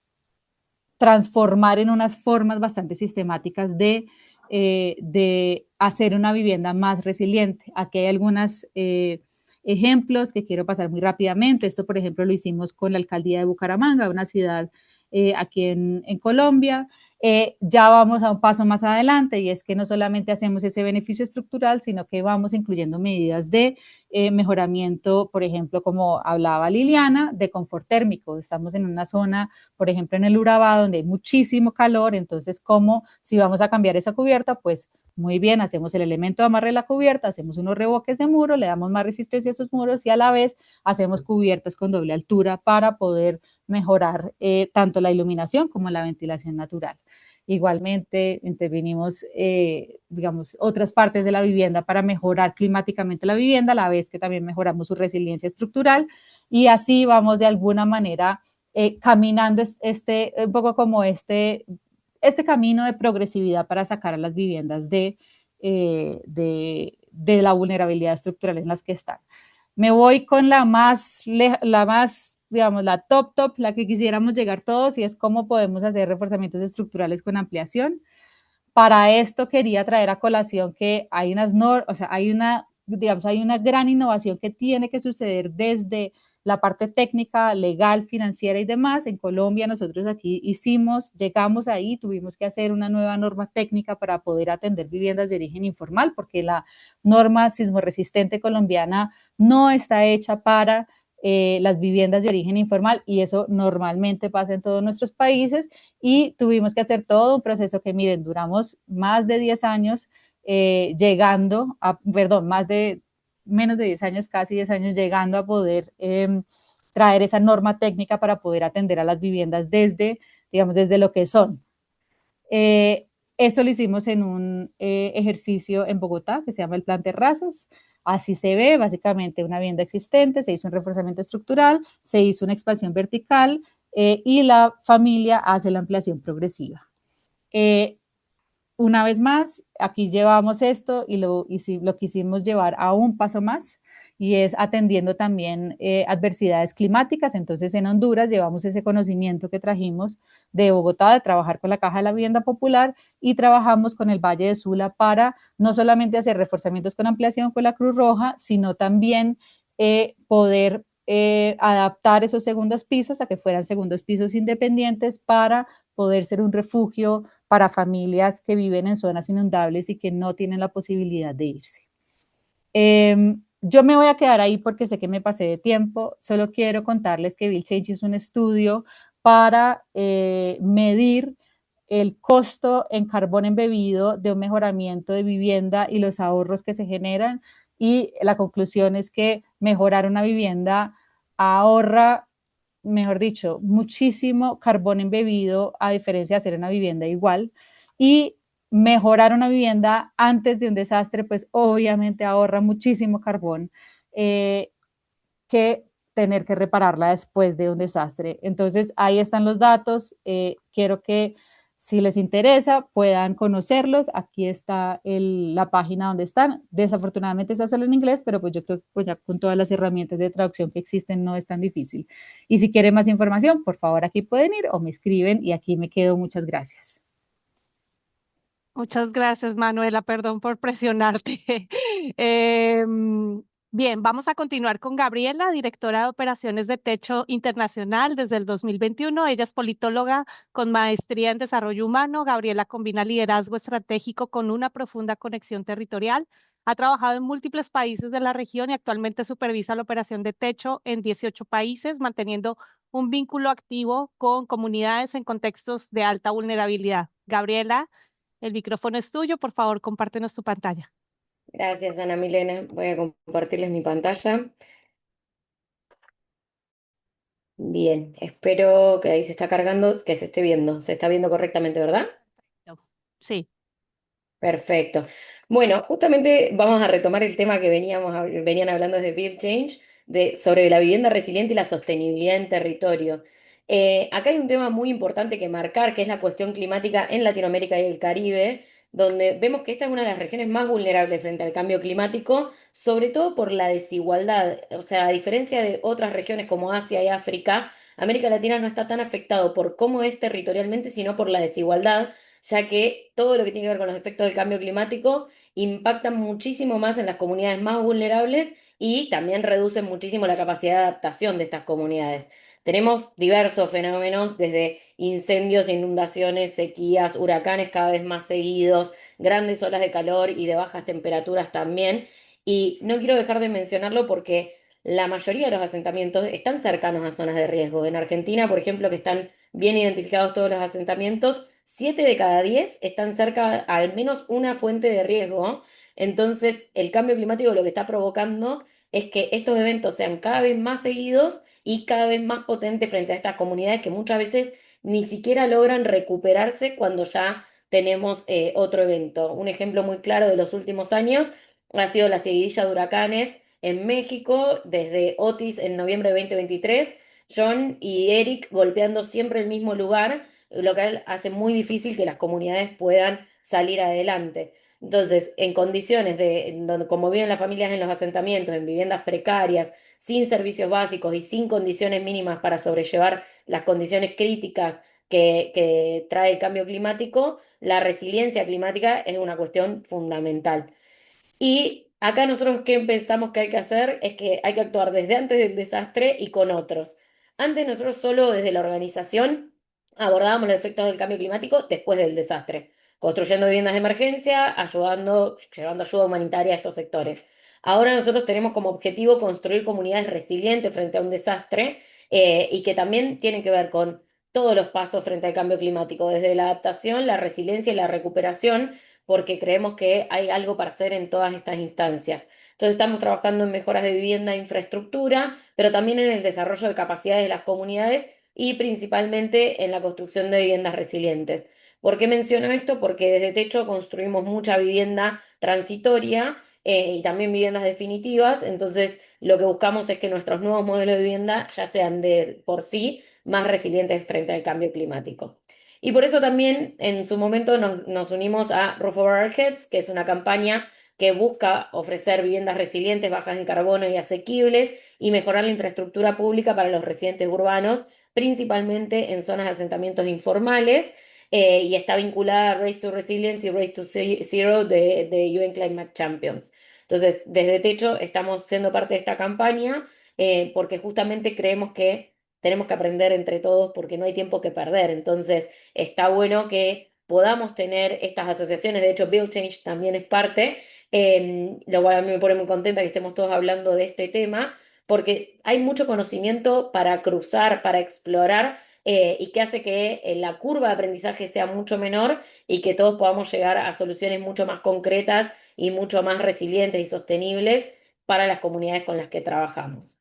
transformar en unas formas bastante sistemáticas de hacer una vivienda más resiliente. Aquí hay algunos ejemplos que quiero pasar muy rápidamente. Esto, por ejemplo, lo hicimos con la alcaldía de Bucaramanga, una ciudad aquí en Colombia. ya vamos a un paso más adelante y es que no solamente hacemos ese beneficio estructural, sino que vamos incluyendo medidas de mejoramiento, por ejemplo, como hablaba Liliana, de confort térmico. Estamos en una zona, por ejemplo, en el Urabá, donde hay muchísimo calor, entonces, ¿cómo si vamos a cambiar esa cubierta? Pues muy bien, hacemos el elemento de amarre de la cubierta, hacemos unos revoques de muro, le damos más resistencia a esos muros y a la vez hacemos cubiertas con doble altura para poder mejorar tanto la iluminación como la ventilación natural. Igualmente intervinimos, digamos, otras partes de la vivienda para mejorar climáticamente la vivienda, a la vez que también mejoramos su resiliencia estructural y así vamos de alguna manera caminando un poco como este camino de progresividad para sacar a las viviendas de la vulnerabilidad estructural en las que están. Me voy con la más, digamos, la top, la que quisiéramos llegar todos, y es cómo podemos hacer reforzamientos estructurales con ampliación. Para esto quería traer a colación que hay hay una gran innovación que tiene que suceder desde la parte técnica, legal, financiera y demás. En Colombia nosotros aquí llegamos ahí, tuvimos que hacer una nueva norma técnica para poder atender viviendas de origen informal, porque la norma sismoresistente colombiana no está hecha para las viviendas de origen informal y eso normalmente pasa en todos nuestros países y tuvimos que hacer todo un proceso que, miren, duramos más de 10 años menos de 10 años, casi 10 años llegando a poder traer esa norma técnica para poder atender a las viviendas digamos, desde lo que son. Esto lo hicimos en un ejercicio en Bogotá que se llama el Plan Terrazas. Así se ve, básicamente una vivienda existente, se hizo un reforzamiento estructural, se hizo una expansión vertical y la familia hace la ampliación progresiva. Una vez más, aquí llevamos esto y lo quisimos llevar a un paso más y es atendiendo también adversidades climáticas. Entonces, en Honduras llevamos ese conocimiento que trajimos de Bogotá, de trabajar con la Caja de la Vivienda Popular y trabajamos con el Valle de Sula para no solamente hacer reforzamientos con ampliación con la Cruz Roja, sino también poder adaptar esos segundos pisos a que fueran segundos pisos independientes para poder ser un refugio para familias que viven en zonas inundables y que no tienen la posibilidad de irse. Yo me voy a quedar ahí porque sé que me pasé de tiempo. Solo quiero contarles que BuildChange es un estudio para medir el costo en carbón embebido de un mejoramiento de vivienda y los ahorros que se generan. Y la conclusión es que mejorar una vivienda ahorra, mejor dicho, muchísimo carbón embebido a diferencia de hacer una vivienda igual. Y mejorar una vivienda antes de un desastre, pues obviamente ahorra muchísimo carbón que tener que repararla después de un desastre. Entonces, ahí están los datos. Quiero que si les interesa puedan conocerlos. Aquí está la página donde están. Desafortunadamente está solo en inglés, pero pues yo creo que pues ya con todas las herramientas de traducción que existen no es tan difícil. Y si quieren más información, por favor aquí pueden ir o me escriben y aquí me quedo. Muchas gracias. Muchas gracias, Manuela. Perdón por presionarte. Bien, vamos a continuar con Gabriela, directora de Operaciones de Techo Internacional desde el 2021. Ella es politóloga con maestría en desarrollo humano. Gabriela combina liderazgo estratégico con una profunda conexión territorial. Ha trabajado en múltiples países de la región y actualmente supervisa la operación de Techo en 18 países, manteniendo un vínculo activo con comunidades en contextos de alta vulnerabilidad. Gabriela, el micrófono es tuyo, por favor, compártenos tu pantalla. Gracias, Ana Milena. Voy a compartirles mi pantalla. Bien, espero que ahí se está cargando, que se esté viendo. Se está viendo correctamente, ¿verdad? Sí. Perfecto. Bueno, justamente vamos a retomar el tema que venían hablando desde BuildChange, sobre la vivienda resiliente y la sostenibilidad en territorio. Acá hay un tema muy importante que marcar, que es la cuestión climática en Latinoamérica y el Caribe, donde vemos que esta es una de las regiones más vulnerables frente al cambio climático, sobre todo por la desigualdad. O sea, a diferencia de otras regiones como Asia y África, América Latina no está tan afectado por cómo es territorialmente, sino por la desigualdad, ya que todo lo que tiene que ver con los efectos del cambio climático impacta muchísimo más en las comunidades más vulnerables y también reducen muchísimo la capacidad de adaptación de estas comunidades. tenemos diversos fenómenos, desde incendios, inundaciones, sequías, huracanes cada vez más seguidos, grandes olas de calor y de bajas temperaturas también. Y no quiero dejar de mencionarlo porque la mayoría de los asentamientos están cercanos a zonas de riesgo. En Argentina, por ejemplo, que están bien identificados todos los asentamientos, 7 de cada 10 están cerca a al menos una fuente de riesgo. Entonces, el cambio climático lo que está provocando es que estos eventos sean cada vez más seguidos y cada vez más potentes frente a estas comunidades que muchas veces ni siquiera logran recuperarse cuando ya tenemos otro evento. Un ejemplo muy claro de los últimos años ha sido la seguidilla de huracanes en México, desde Otis en noviembre de 2023, John y Eric golpeando siempre el mismo lugar, lo que hace muy difícil que las comunidades puedan salir adelante. Entonces, en condiciones en donde, como viven las familias en los asentamientos, en viviendas precarias, sin servicios básicos y sin condiciones mínimas para sobrellevar las condiciones críticas que trae el cambio climático, la resiliencia climática es una cuestión fundamental. Y acá nosotros qué pensamos que hay que hacer es que hay que actuar desde antes del desastre y con otros. Antes nosotros solo desde la organización abordábamos los efectos del cambio climático después del desastre, construyendo viviendas de emergencia, ayudando, llevando ayuda humanitaria a estos sectores. Ahora nosotros tenemos como objetivo construir comunidades resilientes frente a un desastre y que también tienen que ver con todos los pasos frente al cambio climático, desde la adaptación, la resiliencia y la recuperación porque creemos que hay algo para hacer en todas estas instancias. Entonces estamos trabajando en mejoras de vivienda e infraestructura, pero también en el desarrollo de capacidades de las comunidades y principalmente en la construcción de viviendas resilientes. ¿Por qué menciono esto? Porque desde Techo construimos mucha vivienda transitoria y también viviendas definitivas, entonces lo que buscamos es que nuestros nuevos modelos de vivienda ya sean de por sí más resilientes frente al cambio climático. Y por eso también en su momento nos unimos a Roof Over Our Heads, que es una campaña que busca ofrecer viviendas resilientes, bajas en carbono y asequibles y mejorar la infraestructura pública para los residentes urbanos, principalmente en zonas de asentamientos informales, y está vinculada a Race to Resilience y Race to Zero de UN Climate Champions. Entonces, desde Techo estamos siendo parte de esta campaña porque justamente creemos que tenemos que aprender entre todos porque no hay tiempo que perder. Entonces, está bueno que podamos tener estas asociaciones. De hecho, Build Change también es parte, lo cual a mí me pone muy contenta que estemos todos hablando de este tema, porque hay mucho conocimiento para cruzar, para explorar, y que hace que la curva de aprendizaje sea mucho menor y que todos podamos llegar a soluciones mucho más concretas y mucho más resilientes y sostenibles para las comunidades con las que trabajamos.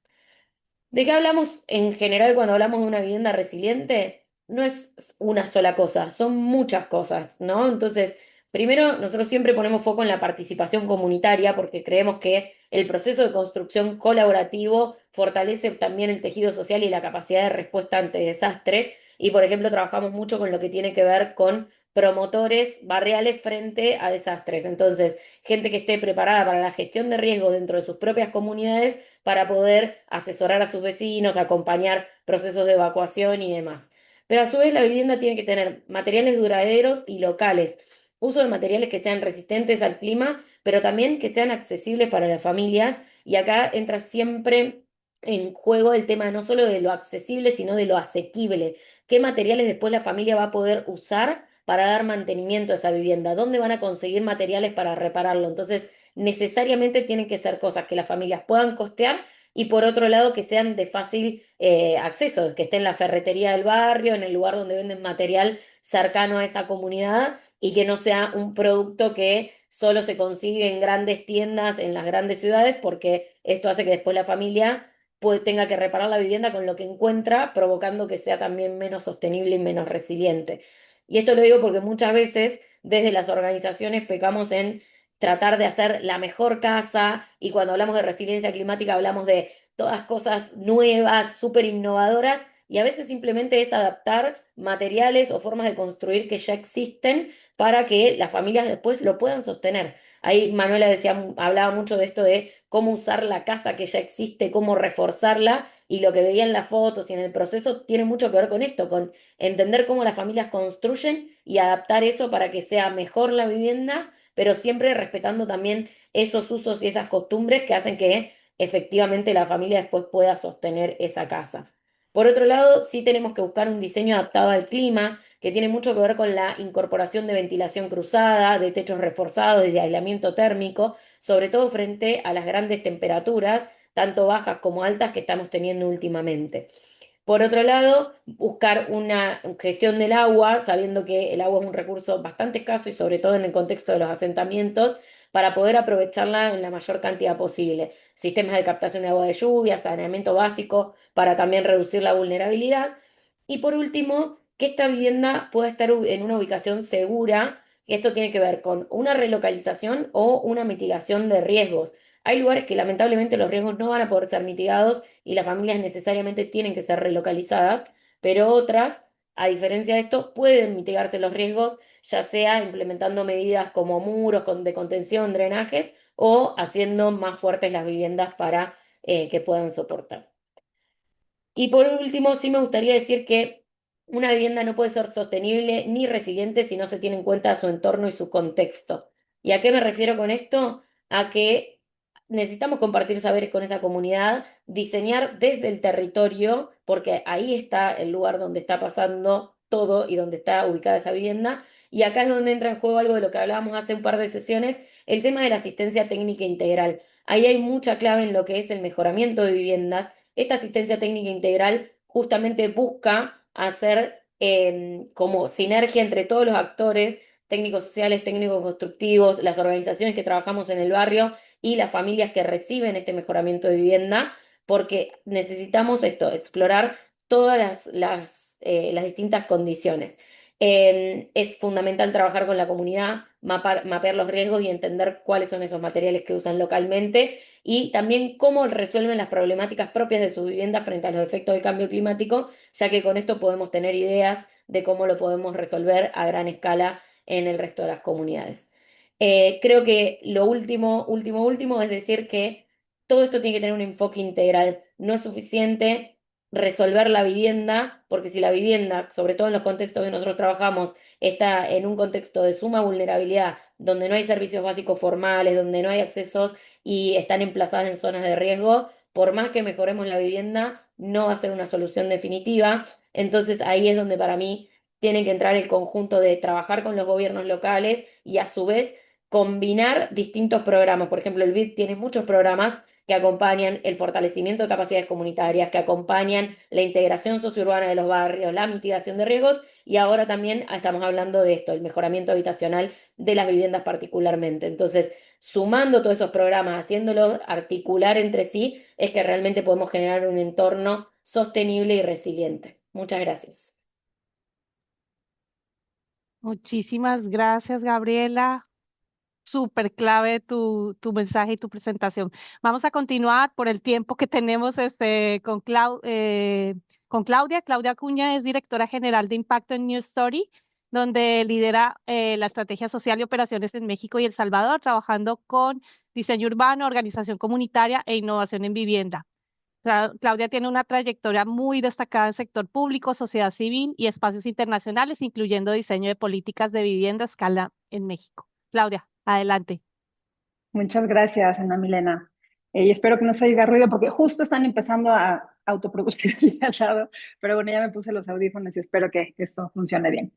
¿De qué hablamos en general cuando hablamos de una vivienda resiliente? No es una sola cosa, son muchas cosas, ¿no? Entonces, primero, nosotros siempre ponemos foco en la participación comunitaria porque creemos que el proceso de construcción colaborativo fortalece también el tejido social y la capacidad de respuesta ante desastres. Y, por ejemplo, trabajamos mucho con lo que tiene que ver con promotores barriales frente a desastres. Entonces, gente que esté preparada para la gestión de riesgo dentro de sus propias comunidades para poder asesorar a sus vecinos, acompañar procesos de evacuación y demás. Pero a su vez la vivienda tiene que tener materiales duraderos y locales, uso de materiales que sean resistentes al clima, pero también que sean accesibles para las familias. Y acá entra siempre en juego el tema no solo de lo accesible, sino de lo asequible. ¿Qué materiales después la familia va a poder usar para dar mantenimiento a esa vivienda? ¿Dónde van a conseguir materiales para repararlo? Entonces, necesariamente tienen que ser cosas que las familias puedan costear y por otro lado que sean de fácil acceso, que esté en la ferretería del barrio, en el lugar donde venden material cercano a esa comunidad y que no sea un producto que solo se consigue en grandes tiendas, en las grandes ciudades, porque esto hace que después la familia tenga que reparar la vivienda con lo que encuentra, provocando que sea también menos sostenible y menos resiliente. Y esto lo digo porque muchas veces desde las organizaciones pecamos en tratar de hacer la mejor casa y cuando hablamos de resiliencia climática hablamos de todas cosas nuevas, súper innovadoras y a veces simplemente es adaptar materiales o formas de construir que ya existen para que las familias después lo puedan sostener. Ahí Manuela decía, hablaba mucho de esto de cómo usar la casa que ya existe, cómo reforzarla y lo que veía en las fotos y en el proceso tiene mucho que ver con esto, con entender cómo las familias construyen y adaptar eso para que sea mejor la vivienda pero siempre respetando también esos usos y esas costumbres que hacen que efectivamente la familia después pueda sostener esa casa. Por otro lado, sí tenemos que buscar un diseño adaptado al clima, que tiene mucho que ver con la incorporación de ventilación cruzada, de techos reforzados y de aislamiento térmico, sobre todo frente a las grandes temperaturas, tanto bajas como altas, que estamos teniendo últimamente. Por otro lado, buscar una gestión del agua, sabiendo que el agua es un recurso bastante escaso y sobre todo en el contexto de los asentamientos, para poder aprovecharla en la mayor cantidad posible. Sistemas de captación de agua de lluvia, saneamiento básico, para también reducir la vulnerabilidad. Y por último, que esta vivienda pueda estar en una ubicación segura. Esto tiene que ver con una relocalización o una mitigación de riesgos. Hay lugares que lamentablemente los riesgos no van a poder ser mitigados y las familias necesariamente tienen que ser relocalizadas, pero otras, a diferencia de esto, pueden mitigarse los riesgos, ya sea implementando medidas como muros de contención, drenajes, o haciendo más fuertes las viviendas para que puedan soportar. Y por último, sí me gustaría decir que una vivienda no puede ser sostenible ni resiliente si no se tiene en cuenta su entorno y su contexto. ¿Y a qué me refiero con esto? A que necesitamos compartir saberes con esa comunidad, diseñar desde el territorio, porque ahí está el lugar donde está pasando todo y donde está ubicada esa vivienda. Y acá es donde entra en juego algo de lo que hablábamos hace un par de sesiones, el tema de la asistencia técnica integral. Ahí hay mucha clave en lo que es el mejoramiento de viviendas. Esta asistencia técnica integral justamente busca hacer como sinergia entre todos los actores, técnicos sociales, técnicos constructivos, las organizaciones que trabajamos en el barrio y las familias que reciben este mejoramiento de vivienda, porque necesitamos esto, explorar todas las distintas condiciones. Es fundamental trabajar con la comunidad, mapear los riesgos y entender cuáles son esos materiales que usan localmente y también cómo resuelven las problemáticas propias de sus viviendas frente a los efectos del cambio climático, ya que con esto podemos tener ideas de cómo lo podemos resolver a gran escala en el resto de las comunidades. Creo que lo último es decir que todo esto tiene que tener un enfoque integral. No es suficiente resolver la vivienda, porque si la vivienda, sobre todo en los contextos que nosotros trabajamos, está en un contexto de suma vulnerabilidad, donde no hay servicios básicos formales, donde no hay accesos y están emplazadas en zonas de riesgo, por más que mejoremos la vivienda, no va a ser una solución definitiva. Entonces ahí es donde para mí tiene que entrar el conjunto de trabajar con los gobiernos locales y a su vez combinar distintos programas. Por ejemplo, el BID tiene muchos programas que acompañan el fortalecimiento de capacidades comunitarias, que acompañan la integración sociourbana de los barrios, la mitigación de riesgos y ahora también estamos hablando de esto, el mejoramiento habitacional de las viviendas particularmente. Entonces, sumando todos esos programas, haciéndolos articular entre sí, es que realmente podemos generar un entorno sostenible y resiliente. Muchas gracias. Muchísimas gracias, Gabriela. Súper clave tu mensaje y tu presentación. Vamos a continuar por el tiempo que tenemos con Claudia. Claudia Acuña es directora general de Impacto en New Story, donde lidera la estrategia social y operaciones en México y El Salvador, trabajando con diseño urbano, organización comunitaria e innovación en vivienda. Claudia tiene una trayectoria muy destacada en sector público, sociedad civil y espacios internacionales, incluyendo diseño de políticas de vivienda a escala en México. Claudia, adelante. Muchas gracias, Ana Milena. Y espero que no se oiga ruido porque justo están empezando a autoproducir aquí al lado, pero bueno, ya me puse los audífonos y espero que esto funcione bien.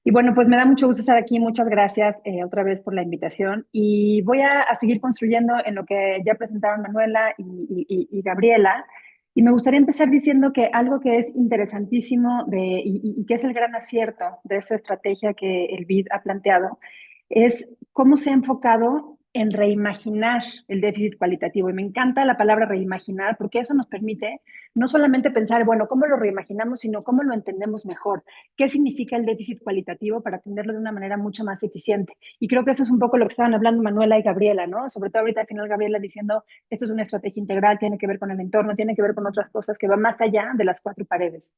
Y bueno, pues me da mucho gusto estar aquí. Muchas gracias otra vez por la invitación. Y voy a seguir construyendo en lo que ya presentaron Manuela y Gabriela. Y me gustaría empezar diciendo que algo que es interesantísimo y que es el gran acierto de esa estrategia que el BID ha planteado es cómo se ha enfocado en reimaginar el déficit cualitativo. Y me encanta la palabra reimaginar porque eso nos permite no solamente pensar, bueno, ¿cómo lo reimaginamos?, sino cómo lo entendemos mejor. ¿Qué significa el déficit cualitativo para atenderlo de una manera mucho más eficiente? Y creo que eso es un poco lo que estaban hablando Manuela y Gabriela, ¿no? Sobre todo ahorita al final Gabriela diciendo, esto es una estrategia integral, tiene que ver con el entorno, tiene que ver con otras cosas que van más allá de las cuatro paredes.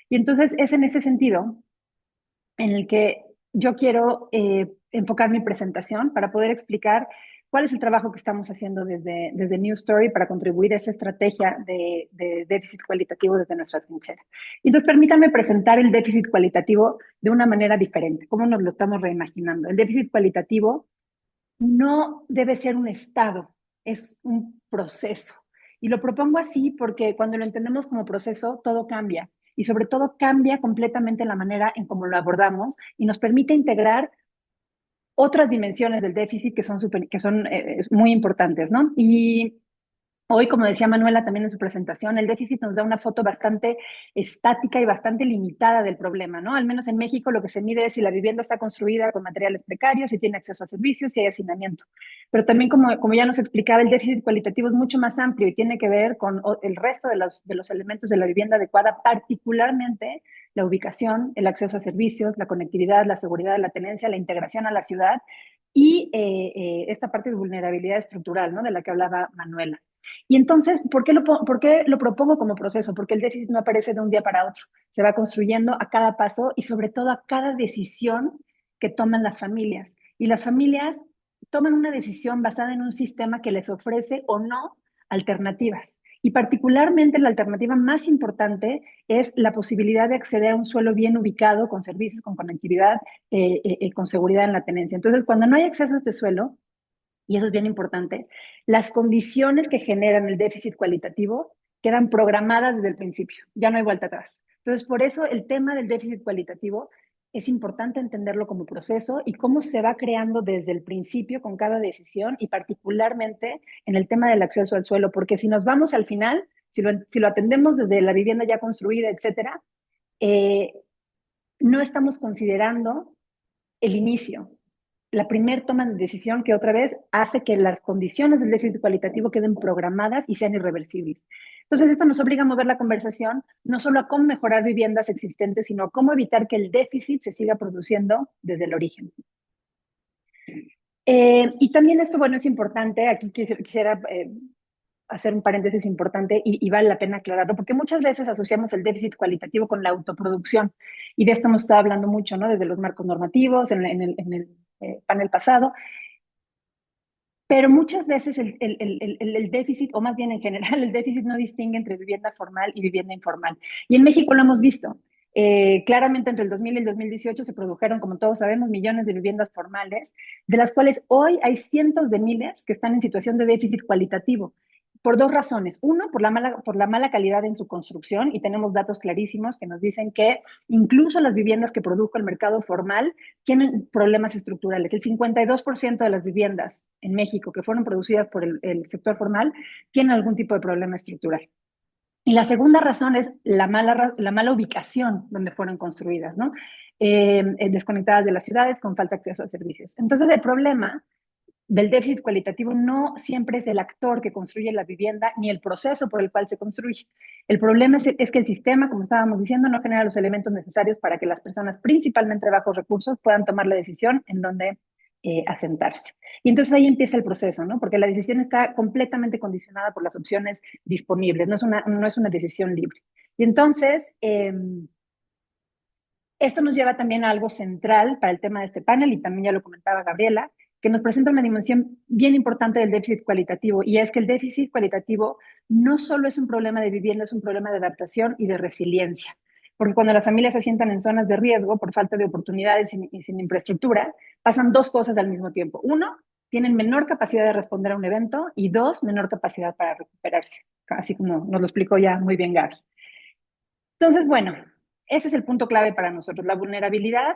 Y entonces es en ese sentido en el que yo quiero enfocar mi presentación para poder explicar cuál es el trabajo que estamos haciendo desde New Story para contribuir a esa estrategia de déficit cualitativo desde nuestra trinchera. Entonces, permítanme presentar el déficit cualitativo de una manera diferente. ¿Cómo nos lo estamos reimaginando? El déficit cualitativo no debe ser un estado, es un proceso. Y lo propongo así porque cuando lo entendemos como proceso, todo cambia. Y sobre todo cambia completamente la manera en cómo lo abordamos y nos permite integrar otras dimensiones del déficit que son muy importantes, ¿no? Y hoy, como decía Manuela también en su presentación, el déficit nos da una foto bastante estática y bastante limitada del problema, ¿no? Al menos en México lo que se mide es si la vivienda está construida con materiales precarios, si tiene acceso a servicios, si hay hacinamiento. Pero también, como ya nos explicaba, el déficit cualitativo es mucho más amplio y tiene que ver con el resto de los elementos de la vivienda adecuada, particularmente la ubicación, el acceso a servicios, la conectividad, la seguridad, la tenencia, la integración a la ciudad y esta parte de vulnerabilidad estructural, ¿no? De la que hablaba Manuela. Y entonces, ¿por qué lo propongo como proceso? Porque el déficit no aparece de un día para otro, se va construyendo a cada paso y sobre todo a cada decisión que toman las familias. Y las familias toman una decisión basada en un sistema que les ofrece o no alternativas. Y particularmente la alternativa más importante es la posibilidad de acceder a un suelo bien ubicado, con servicios, con conectividad, con seguridad en la tenencia. Entonces, cuando no hay acceso a este suelo, y eso es bien importante, las condiciones que generan el déficit cualitativo quedan programadas desde el principio, ya no hay vuelta atrás. Entonces, por eso el tema del déficit cualitativo es importante entenderlo como proceso y cómo se va creando desde el principio con cada decisión y particularmente en el tema del acceso al suelo, porque si nos vamos al final, si lo atendemos desde la vivienda ya construida, etcétera, no estamos considerando el inicio, la primer toma de decisión que otra vez hace que las condiciones del déficit cualitativo queden programadas y sean irreversibles. Entonces, esto nos obliga a mover la conversación no solo a cómo mejorar viviendas existentes, sino a cómo evitar que el déficit se siga produciendo desde el origen. Y también esto, bueno, es importante, aquí quisiera hacer un paréntesis importante y vale la pena aclararlo, porque muchas veces asociamos el déficit cualitativo con la autoproducción, y de esto hemos estado hablando mucho, ¿no? Desde los marcos normativos, en el panel pasado, pero muchas veces el déficit, o más bien en general, el déficit no distingue entre vivienda formal y vivienda informal. Y en México lo hemos visto. Claramente entre el 2000 y el 2018 se produjeron, como todos sabemos, millones de viviendas formales, de las cuales hoy hay cientos de miles que están en situación de déficit cualitativo, por dos razones. Uno, por la mala calidad en su construcción, y tenemos datos clarísimos que nos dicen que incluso las viviendas que produjo el mercado formal tienen problemas estructurales. El 52% de las viviendas en México que fueron producidas por el sector formal tienen algún tipo de problema estructural. Y la segunda razón es la mala ubicación donde fueron construidas, ¿no? Desconectadas de las ciudades, con falta de acceso a servicios. Entonces, el problema del déficit cualitativo no siempre es el actor que construye la vivienda ni el proceso por el cual se construye. El problema es que el sistema, como estábamos diciendo, no genera los elementos necesarios para que las personas, principalmente de bajos recursos, puedan tomar la decisión en dónde asentarse. Y entonces ahí empieza el proceso, ¿no? Porque la decisión está completamente condicionada por las opciones disponibles, no es una decisión libre. Y entonces, esto nos lleva también a algo central para el tema de este panel, y también ya lo comentaba Gabriela, que nos presenta una dimensión bien importante del déficit cualitativo, y es que el déficit cualitativo no solo es un problema de vivienda, es un problema de adaptación y de resiliencia. Porque cuando las familias se asientan en zonas de riesgo por falta de oportunidades y sin infraestructura, pasan dos cosas al mismo tiempo. Uno, tienen menor capacidad de responder a un evento, y dos, menor capacidad para recuperarse, así como nos lo explicó ya muy bien Gaby. Entonces, bueno, ese es el punto clave para nosotros. La vulnerabilidad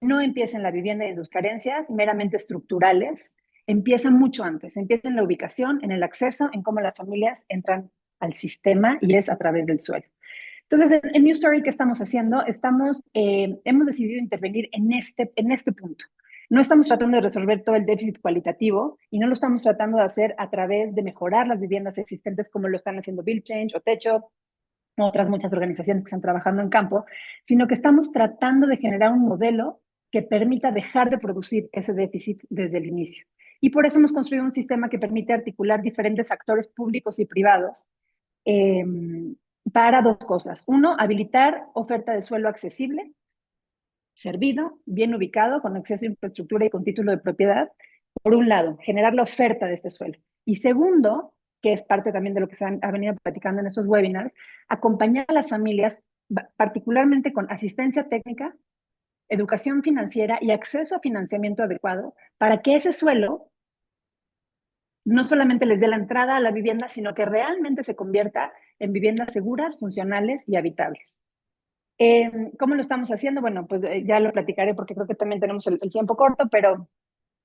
no empieza en la vivienda y en sus carencias meramente estructurales, empieza mucho antes, empieza en la ubicación, en el acceso, en cómo las familias entran al sistema, y es a través del suelo. Entonces, en New Story, ¿qué estamos haciendo? Hemos decidido intervenir en este punto. No estamos tratando de resolver todo el déficit cualitativo, y no lo estamos tratando de hacer a través de mejorar las viviendas existentes como lo están haciendo Build Change o Techo, otras muchas organizaciones que están trabajando en campo, sino que estamos tratando de generar un modelo que permita dejar de producir ese déficit desde el inicio. Y por eso hemos construido un sistema que permite articular diferentes actores públicos y privados para dos cosas. Uno, habilitar oferta de suelo accesible, servido, bien ubicado, con acceso a infraestructura y con título de propiedad. Por un lado, generar la oferta de este suelo. Y segundo, que es parte también de lo que se ha venido platicando en estos webinars, acompañar a las familias, particularmente con asistencia técnica, educación financiera y acceso a financiamiento adecuado, para que ese suelo no solamente les dé la entrada a la vivienda, sino que realmente se convierta en viviendas seguras, funcionales y habitables. ¿Cómo lo estamos haciendo? Bueno, pues ya lo platicaré porque creo que también tenemos el tiempo corto, pero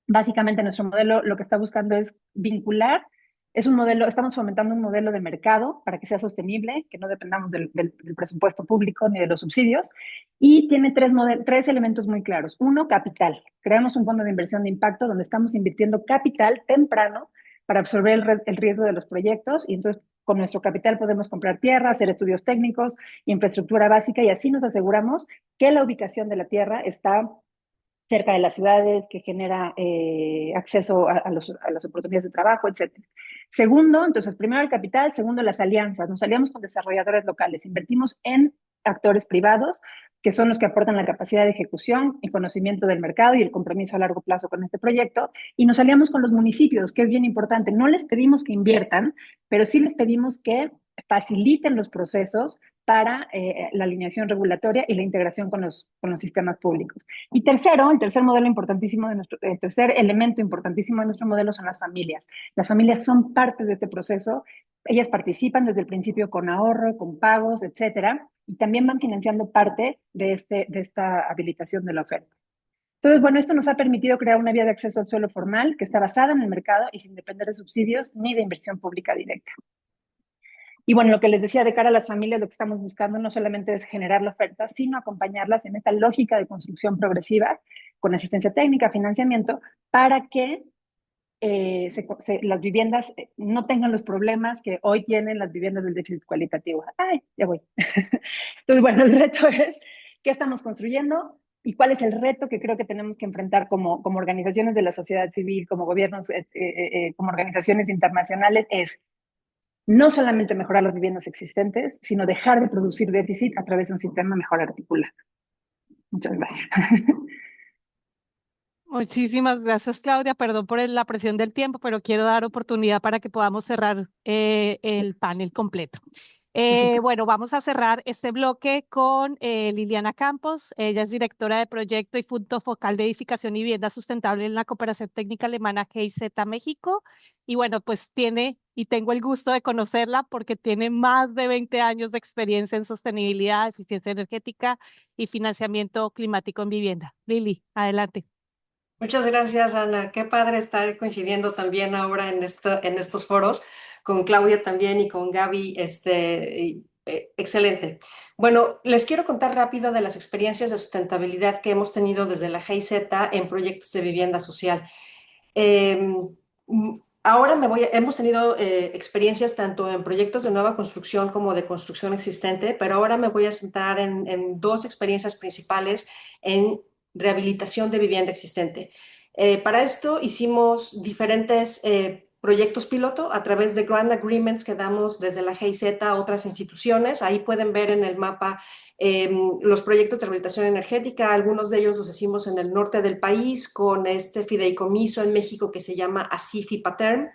básicamente nuestro modelo lo que está buscando es vincular, es un modelo, estamos fomentando un modelo de mercado para que sea sostenible, que no dependamos del presupuesto público ni de los subsidios, y tiene tres elementos muy claros. Uno, capital. Creamos un fondo de inversión de impacto donde estamos invirtiendo capital temprano para absorber el riesgo de los proyectos, y entonces con nuestro capital podemos comprar tierra, hacer estudios técnicos, infraestructura básica, y así nos aseguramos que la ubicación de la tierra está cerca de las ciudades, que genera acceso a las oportunidades de trabajo, etc. Segundo, entonces, primero el capital, segundo las alianzas. Nos aliamos con desarrolladores locales, invertimos en actores privados, que son los que aportan la capacidad de ejecución y conocimiento del mercado y el compromiso a largo plazo con este proyecto, y nos aliamos con los municipios, que es bien importante. No les pedimos que inviertan, pero sí les pedimos que faciliten los procesos para la alineación regulatoria y la integración con los sistemas públicos. Y tercero, el tercer modelo importantísimo el tercer elemento importantísimo de nuestro modelo son las familias. Las familias son parte de este proceso, ellas participan desde el principio con ahorro, con pagos, etcétera, y también van financiando parte de esta habilitación de la oferta. Entonces, bueno, esto nos ha permitido crear una vía de acceso al suelo formal que está basada en el mercado y sin depender de subsidios ni de inversión pública directa. Y bueno, lo que les decía de cara a las familias, lo que estamos buscando no solamente es generar la oferta, sino acompañarlas en esta lógica de construcción progresiva, con asistencia técnica, financiamiento, para que las viviendas no tengan los problemas que hoy tienen las viviendas del déficit cualitativo. ¡Ay, ya voy! Entonces, bueno, el reto es qué estamos construyendo y cuál es el reto que creo que tenemos que enfrentar como organizaciones de la sociedad civil, como gobiernos, como organizaciones internacionales, es no solamente mejorar las viviendas existentes, sino dejar de producir déficit a través de un sistema mejor articulado. Muchas gracias. Muchísimas gracias, Claudia. Perdón por la presión del tiempo, pero quiero dar oportunidad para que podamos cerrar el panel completo. Bueno, vamos a cerrar este bloque con Liliana Campos. Ella es directora de proyecto y punto focal de edificación y vivienda sustentable en la cooperación técnica alemana GIZ México. Y bueno, pues tengo el gusto de conocerla porque tiene más de 20 años de experiencia en sostenibilidad, eficiencia energética y financiamiento climático en vivienda. Lili, adelante. Muchas gracias, Ana. Qué padre estar coincidiendo también ahora en estos foros, con Claudia también y con Gaby. Excelente. Bueno, les quiero contar rápido de las experiencias de sustentabilidad que hemos tenido desde la GIZ en proyectos de vivienda social. Ahora hemos tenido experiencias tanto en proyectos de nueva construcción como de construcción existente, pero ahora me voy a centrar en dos experiencias principales en rehabilitación de vivienda existente. Para esto hicimos diferentes proyectos piloto a través de grant agreements que damos desde la GIZ a otras instituciones. Ahí pueden ver en el mapa los proyectos de rehabilitación energética. Algunos de ellos los hicimos en el norte del país con este fideicomiso en México que se llama ASIF Paterm.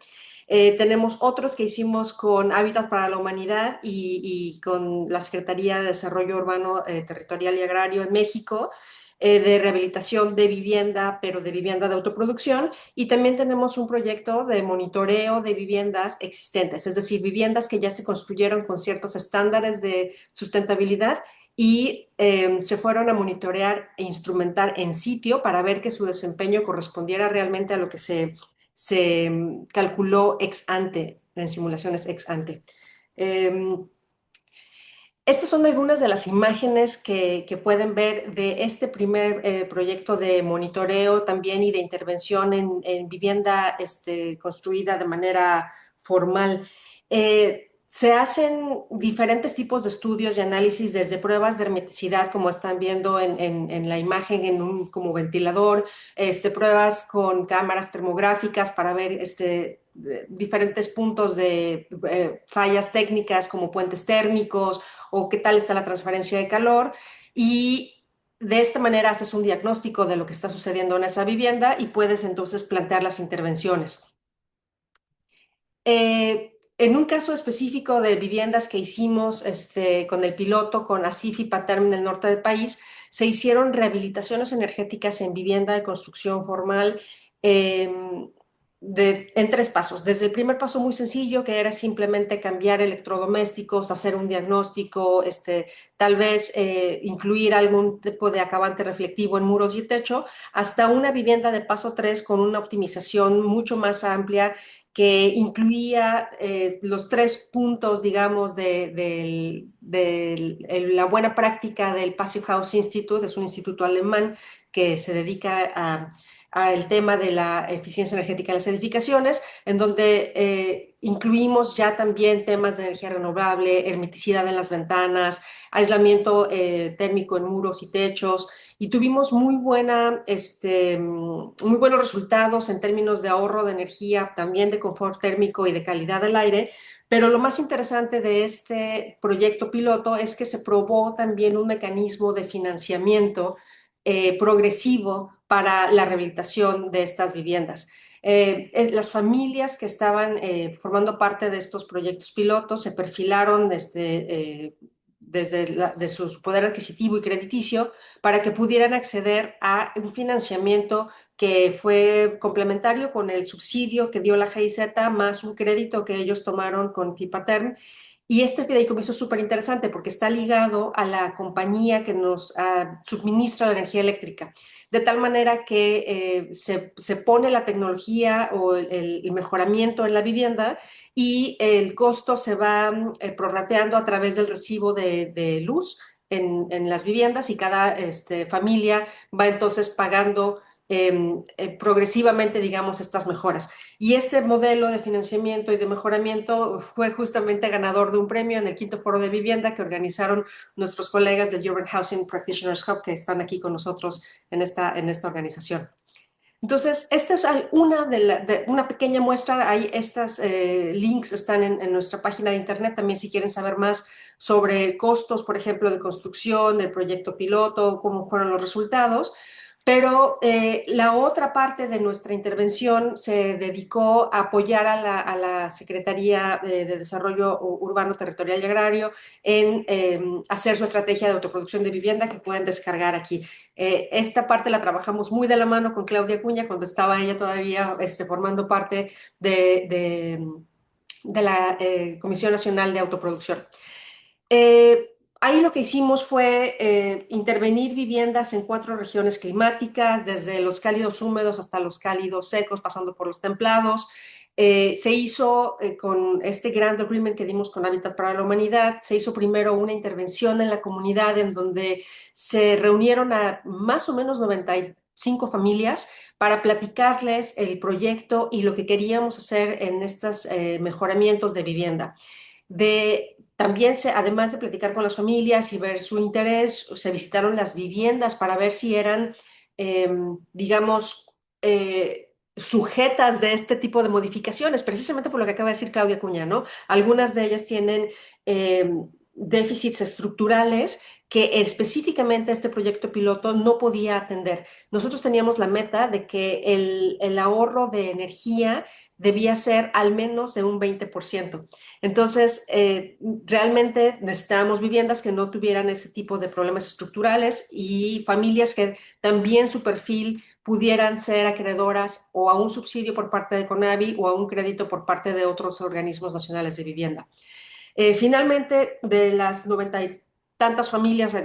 Tenemos otros que hicimos con Hábitat para la Humanidad y con la Secretaría de Desarrollo Urbano, Territorial y Agrario en México, de rehabilitación de vivienda, pero de vivienda de autoproducción. Y también tenemos un proyecto de monitoreo de viviendas existentes, es decir, viviendas que ya se construyeron con ciertos estándares de sustentabilidad y se fueron a monitorear e instrumentar en sitio para ver que su desempeño correspondiera realmente a lo que se calculó ex ante, en simulaciones ex ante. Estas son algunas de las imágenes que pueden ver de este primer proyecto de monitoreo también y de intervención en vivienda construida de manera formal. Se hacen diferentes tipos de estudios y análisis, desde pruebas de hermeticidad, como están viendo en la imagen, en un como ventilador, pruebas con cámaras termográficas para ver diferentes puntos de fallas técnicas como puentes térmicos o qué tal está la transferencia de calor, y de esta manera haces un diagnóstico de lo que está sucediendo en esa vivienda y puedes entonces plantear las intervenciones. En un caso específico de viviendas que hicimos con el piloto, con ASIF y Paterm en el norte del país, se hicieron rehabilitaciones energéticas en vivienda de construcción formal en 3 pasos. Desde el primer paso muy sencillo, que era simplemente cambiar electrodomésticos, hacer un diagnóstico, tal vez incluir algún tipo de acabante reflectivo en muros y techo, hasta una vivienda de paso 3 con una optimización mucho más amplia que incluía los 3 puntos, digamos, la buena práctica del Passive House Institute. Es un instituto alemán que se dedica al tema de la eficiencia energética de las edificaciones, en donde incluimos ya también temas de energía renovable, hermeticidad en las ventanas, aislamiento térmico en muros y techos, y tuvimos muy buenos resultados en términos de ahorro de energía, también de confort térmico y de calidad del aire. Pero lo más interesante de este proyecto piloto es que se probó también un mecanismo de financiamiento progresivo para la rehabilitación de estas viviendas. Las familias que estaban formando parte de estos proyectos pilotos se perfilaron de su poder adquisitivo y crediticio para que pudieran acceder a un financiamiento que fue complementario con el subsidio que dio la GIZ más un crédito que ellos tomaron con FIPATERM. Y este fideicomiso es súper interesante porque está ligado a la compañía que nos suministra la energía eléctrica, de tal manera que se pone la tecnología o el mejoramiento en la vivienda y el costo se va prorrateando a través del recibo de luz en las viviendas, y cada familia va entonces pagando progresivamente, digamos, estas mejoras. Y este modelo de financiamiento y de mejoramiento fue justamente ganador de un premio en el 5º Foro de Vivienda que organizaron nuestros colegas del Urban Housing Practitioners Hub, que están aquí con nosotros en esta organización. Entonces, esta es una pequeña muestra. Ahí estos links están en nuestra página de internet. También, si quieren saber más sobre costos, por ejemplo, de construcción, del proyecto piloto, cómo fueron los resultados. Pero la otra parte de nuestra intervención se dedicó a apoyar a la Secretaría de Desarrollo Urbano, Territorial y Agrario en hacer su estrategia de autoproducción de vivienda, que pueden descargar aquí. Esta parte la trabajamos muy de la mano con Claudia Acuña cuando estaba ella todavía formando parte de la Comisión Nacional de Autoproducción. Ahí lo que hicimos fue intervenir viviendas en 4 regiones climáticas, desde los cálidos húmedos hasta los cálidos secos, pasando por los templados. Se hizo con este Grant Agreement que dimos con Hábitat para la Humanidad, se hizo primero una intervención en la comunidad en donde se reunieron a más o menos 95 familias para platicarles el proyecto y lo que queríamos hacer en estos mejoramientos de vivienda. También, además de platicar con las familias y ver su interés, se visitaron las viviendas para ver si eran, digamos, sujetas de este tipo de modificaciones, precisamente por lo que acaba de decir Claudia Acuña, ¿no? Algunas de ellas tienen déficits estructurales que específicamente este proyecto piloto no podía atender. Nosotros teníamos la meta de que el ahorro de energía debía ser al menos de un 20%. Entonces, realmente necesitábamos viviendas que no tuvieran ese tipo de problemas estructurales y familias que también su perfil pudieran ser acreedoras o a un subsidio por parte de CONAVI o a un crédito por parte de otros organismos nacionales de vivienda. Finalmente, de las 90 y tantas familias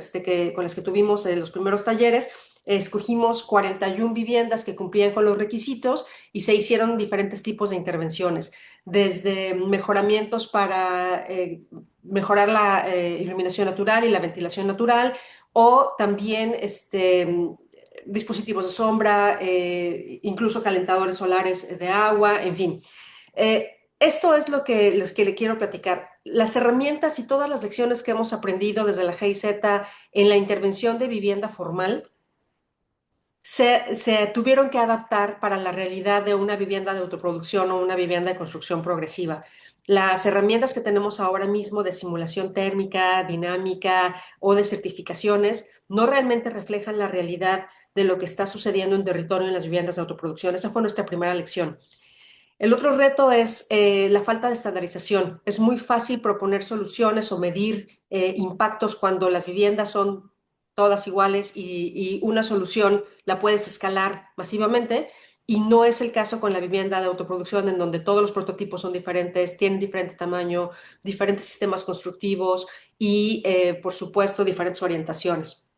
con las que tuvimos los primeros talleres, escogimos 41 viviendas que cumplían con los requisitos y se hicieron diferentes tipos de intervenciones, desde mejoramientos para mejorar la iluminación natural y la ventilación natural, o también dispositivos de sombra, incluso calentadores solares de agua, en fin. Esto es lo que le quiero platicar. Las herramientas y todas las lecciones que hemos aprendido desde la GIZ en la intervención de vivienda formal se tuvieron que adaptar para la realidad de una vivienda de autoproducción o una vivienda de construcción progresiva. Las herramientas que tenemos ahora mismo de simulación térmica, dinámica o de certificaciones no realmente reflejan la realidad de lo que está sucediendo en territorio en las viviendas de autoproducción. Esa fue nuestra primera lección. El otro reto es la falta de estandarización. Es muy fácil proponer soluciones o medir impactos cuando las viviendas son todas iguales y una solución la puedes escalar masivamente. y no es el caso con la vivienda de autoproducción, en donde todos los prototipos son diferentes, tienen diferente tamaño, diferentes sistemas constructivos y, por supuesto, diferentes orientaciones.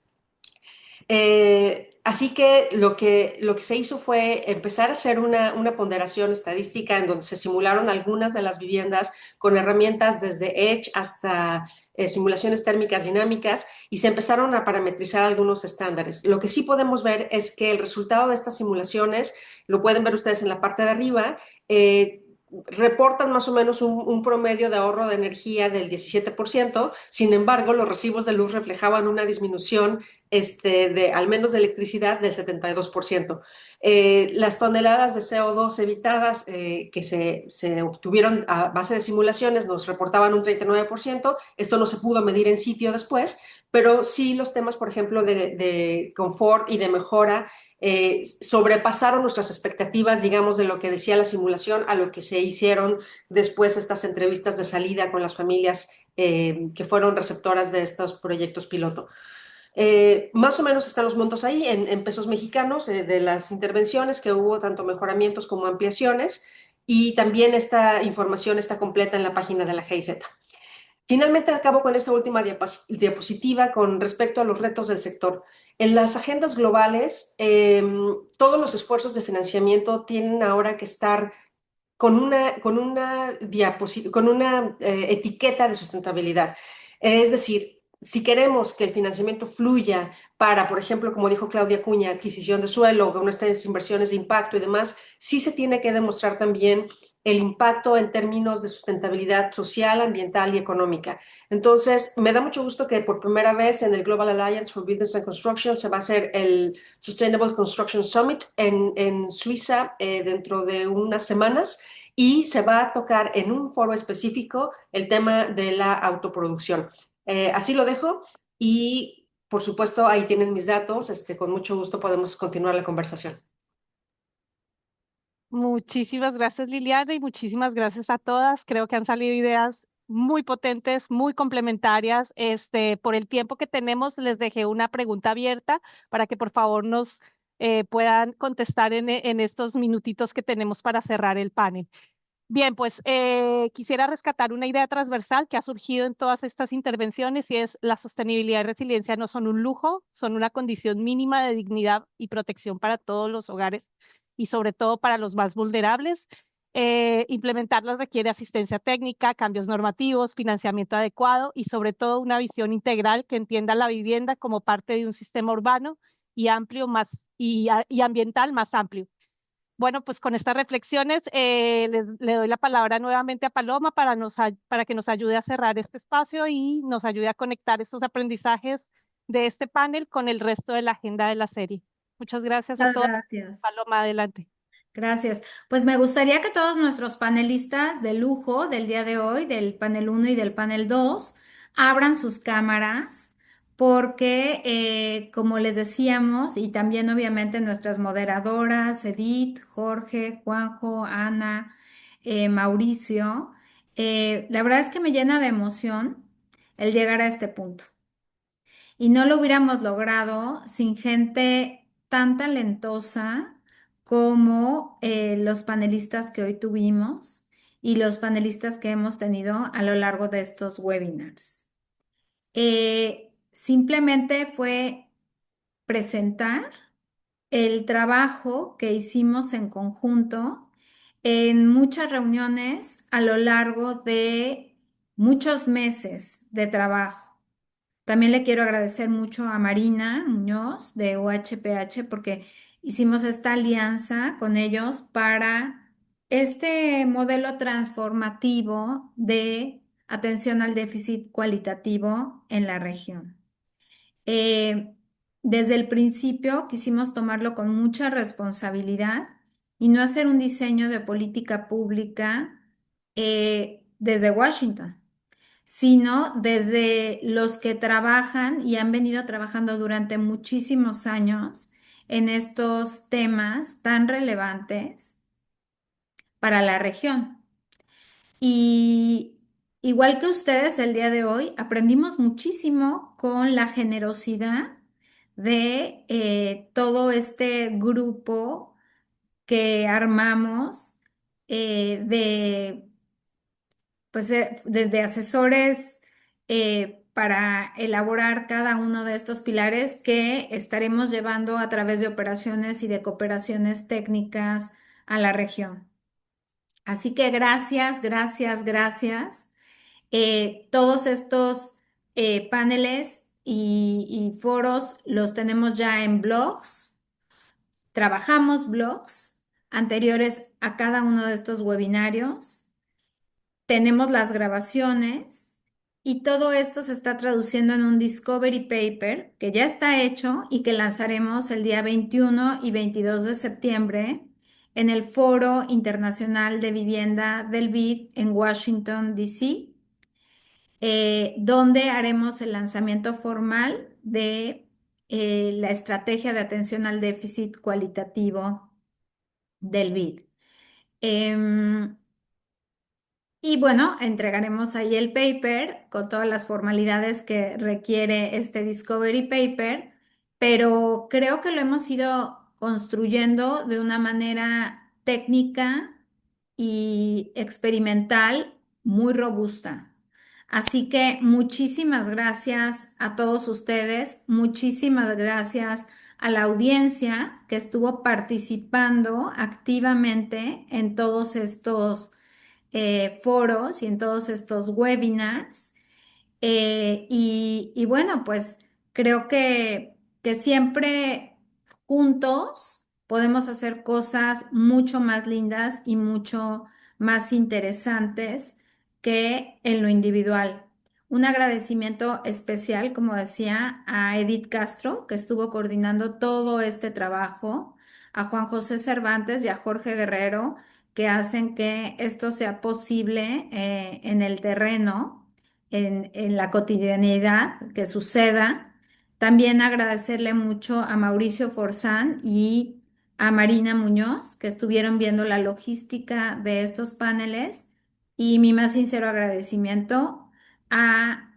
Así que lo que se hizo fue empezar a hacer una ponderación estadística en donde se simularon algunas de las viviendas con herramientas desde Edge hasta simulaciones térmicas dinámicas y se empezaron a parametrizar algunos estándares. Lo que sí podemos ver es que el resultado de estas simulaciones, lo pueden ver ustedes en la parte de arriba, reportan más o menos un promedio de ahorro de energía del 17%. Sin embargo, los recibos de luz reflejaban una disminución al menos de electricidad del 72%. Las toneladas de CO2 evitadas que se obtuvieron a base de simulaciones nos reportaban un 39%. Esto no se pudo medir en sitio después, pero sí los temas, por ejemplo, de confort y de mejora sobrepasaron nuestras expectativas, digamos, de lo que decía la simulación a lo que se hicieron después estas entrevistas de salida con las familias que fueron receptoras de estos proyectos piloto. Más o menos están los montos ahí en pesos mexicanos de las intervenciones que hubo, tanto mejoramientos como ampliaciones, y también esta información está completa en la página de la GIZ. Finalmente acabo con esta última diapositiva con respecto a los retos del sector. En las agendas globales, todos los esfuerzos de financiamiento tienen ahora que estar con una etiqueta de sustentabilidad. Es decir, si queremos que el financiamiento fluya para, por ejemplo, como dijo Claudia Cuña, adquisición de suelo, con estas inversiones de impacto y demás, sí se tiene que demostrar también el impacto en términos de sustentabilidad social, ambiental y económica. Entonces, me da mucho gusto que por primera vez en el Global Alliance for Buildings and Construction se va a hacer el Sustainable Construction Summit en Suiza dentro de unas semanas y se va a tocar en un foro específico el tema de la autoproducción. Así lo dejo y, por supuesto, ahí tienen mis datos. Con mucho gusto podemos continuar la conversación. Muchísimas gracias, Liliana, y muchísimas gracias a todas. Creo que han salido ideas muy potentes, muy complementarias. Por el tiempo que tenemos, les dejé una pregunta abierta para que por favor nos puedan contestar en estos minutitos que tenemos para cerrar el panel. Bien, pues quisiera rescatar una idea transversal que ha surgido en todas estas intervenciones y es la sostenibilidad y resiliencia no son un lujo, son una condición mínima de dignidad y protección para todos los hogares y sobre todo para los más vulnerables. Implementarlas requiere asistencia técnica, cambios normativos, financiamiento adecuado y sobre todo una visión integral que entienda la vivienda como parte de un sistema urbano y amplio y ambiental más amplio. Bueno, pues con estas reflexiones le doy la palabra nuevamente a Paloma para que nos ayude a cerrar este espacio y nos ayude a conectar estos aprendizajes de este panel con el resto de la agenda de la serie. Muchas gracias a Muchas todos. gracias. Paloma, adelante. Gracias. Pues me gustaría que todos nuestros panelistas de lujo del día de hoy, del panel 1 y del panel 2, abran sus cámaras porque, como les decíamos, y también obviamente nuestras moderadoras, Edith, Jorge, Juanjo, Ana, Mauricio, la verdad es que me llena de emoción el llegar a este punto. Y no lo hubiéramos logrado sin gente tan talentosa como los panelistas que hoy tuvimos y los panelistas que hemos tenido a lo largo de estos webinars. Simplemente fue presentar el trabajo que hicimos en conjunto en muchas reuniones a lo largo de muchos meses de trabajo. También le quiero agradecer mucho a Marina Muñoz de OHPH porque hicimos esta alianza con ellos para este modelo transformativo de atención al déficit cualitativo en la región. Eh, Desde el principio quisimos tomarlo con mucha responsabilidad y no hacer un diseño de política pública desde Washington, sino desde los que trabajan y han venido trabajando durante muchísimos años en estos temas tan relevantes para la región. Y igual que ustedes el día de hoy, aprendimos muchísimo con la generosidad de todo este grupo que armamos de asesores para elaborar cada uno de estos pilares que estaremos llevando a través de operaciones y de cooperaciones técnicas a la región. Así que gracias, gracias, gracias. Todos estos paneles y foros los tenemos ya en blogs. Trabajamos blogs anteriores a cada uno de estos webinarios. Tenemos las grabaciones y todo esto se está traduciendo en un Discovery Paper que ya está hecho y que lanzaremos el día 21 y 22 de septiembre en el Foro Internacional de Vivienda del BID en Washington, D.C., donde haremos el lanzamiento formal de la estrategia de atención al déficit cualitativo del BID. Y bueno, entregaremos ahí el paper con todas las formalidades que requiere este Discovery Paper, pero creo que lo hemos ido construyendo de una manera técnica y experimental muy robusta. Así que muchísimas gracias a todos ustedes, muchísimas gracias a la audiencia que estuvo participando activamente en todos estos foros y en todos estos webinars. Y bueno, pues creo que siempre juntos podemos hacer cosas mucho más lindas y mucho más interesantes que en lo individual. Un agradecimiento especial, como decía, a Edith Castro, que estuvo coordinando todo este trabajo, a Juan José Cervantes y a Jorge Guerrero, que hacen que esto sea posible en el terreno, en la cotidianidad, que suceda. También agradecerle mucho a Mauricio Forzán y a Marina Muñoz, que estuvieron viendo la logística de estos paneles. Y mi más sincero agradecimiento a,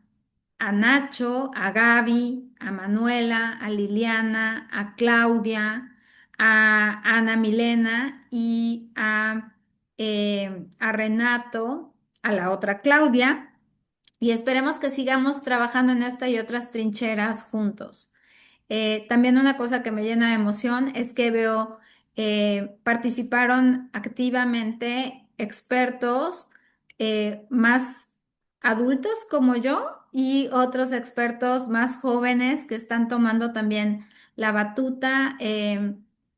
a Nacho, a Gaby, a Manuela, a Liliana, a Claudia, a Ana Milena y a Renato, a la otra Claudia, y esperemos que sigamos trabajando en esta y otras trincheras juntos. También una cosa que me llena de emoción es que veo participaron activamente expertos más adultos como yo y otros expertos más jóvenes que están tomando también la batuta.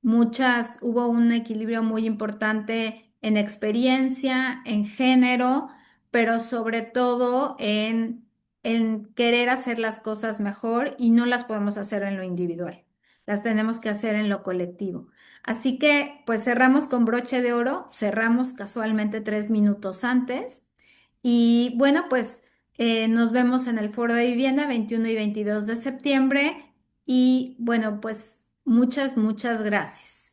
Hubo un equilibrio muy importante en experiencia, en género, pero sobre todo en querer hacer las cosas mejor y no las podemos hacer en lo individual, las tenemos que hacer en lo colectivo. Así que pues cerramos con broche de oro, cerramos casualmente 3 minutos antes y bueno pues nos vemos en el Foro de Vivienda 21 y 22 de septiembre y bueno pues muchas, muchas gracias.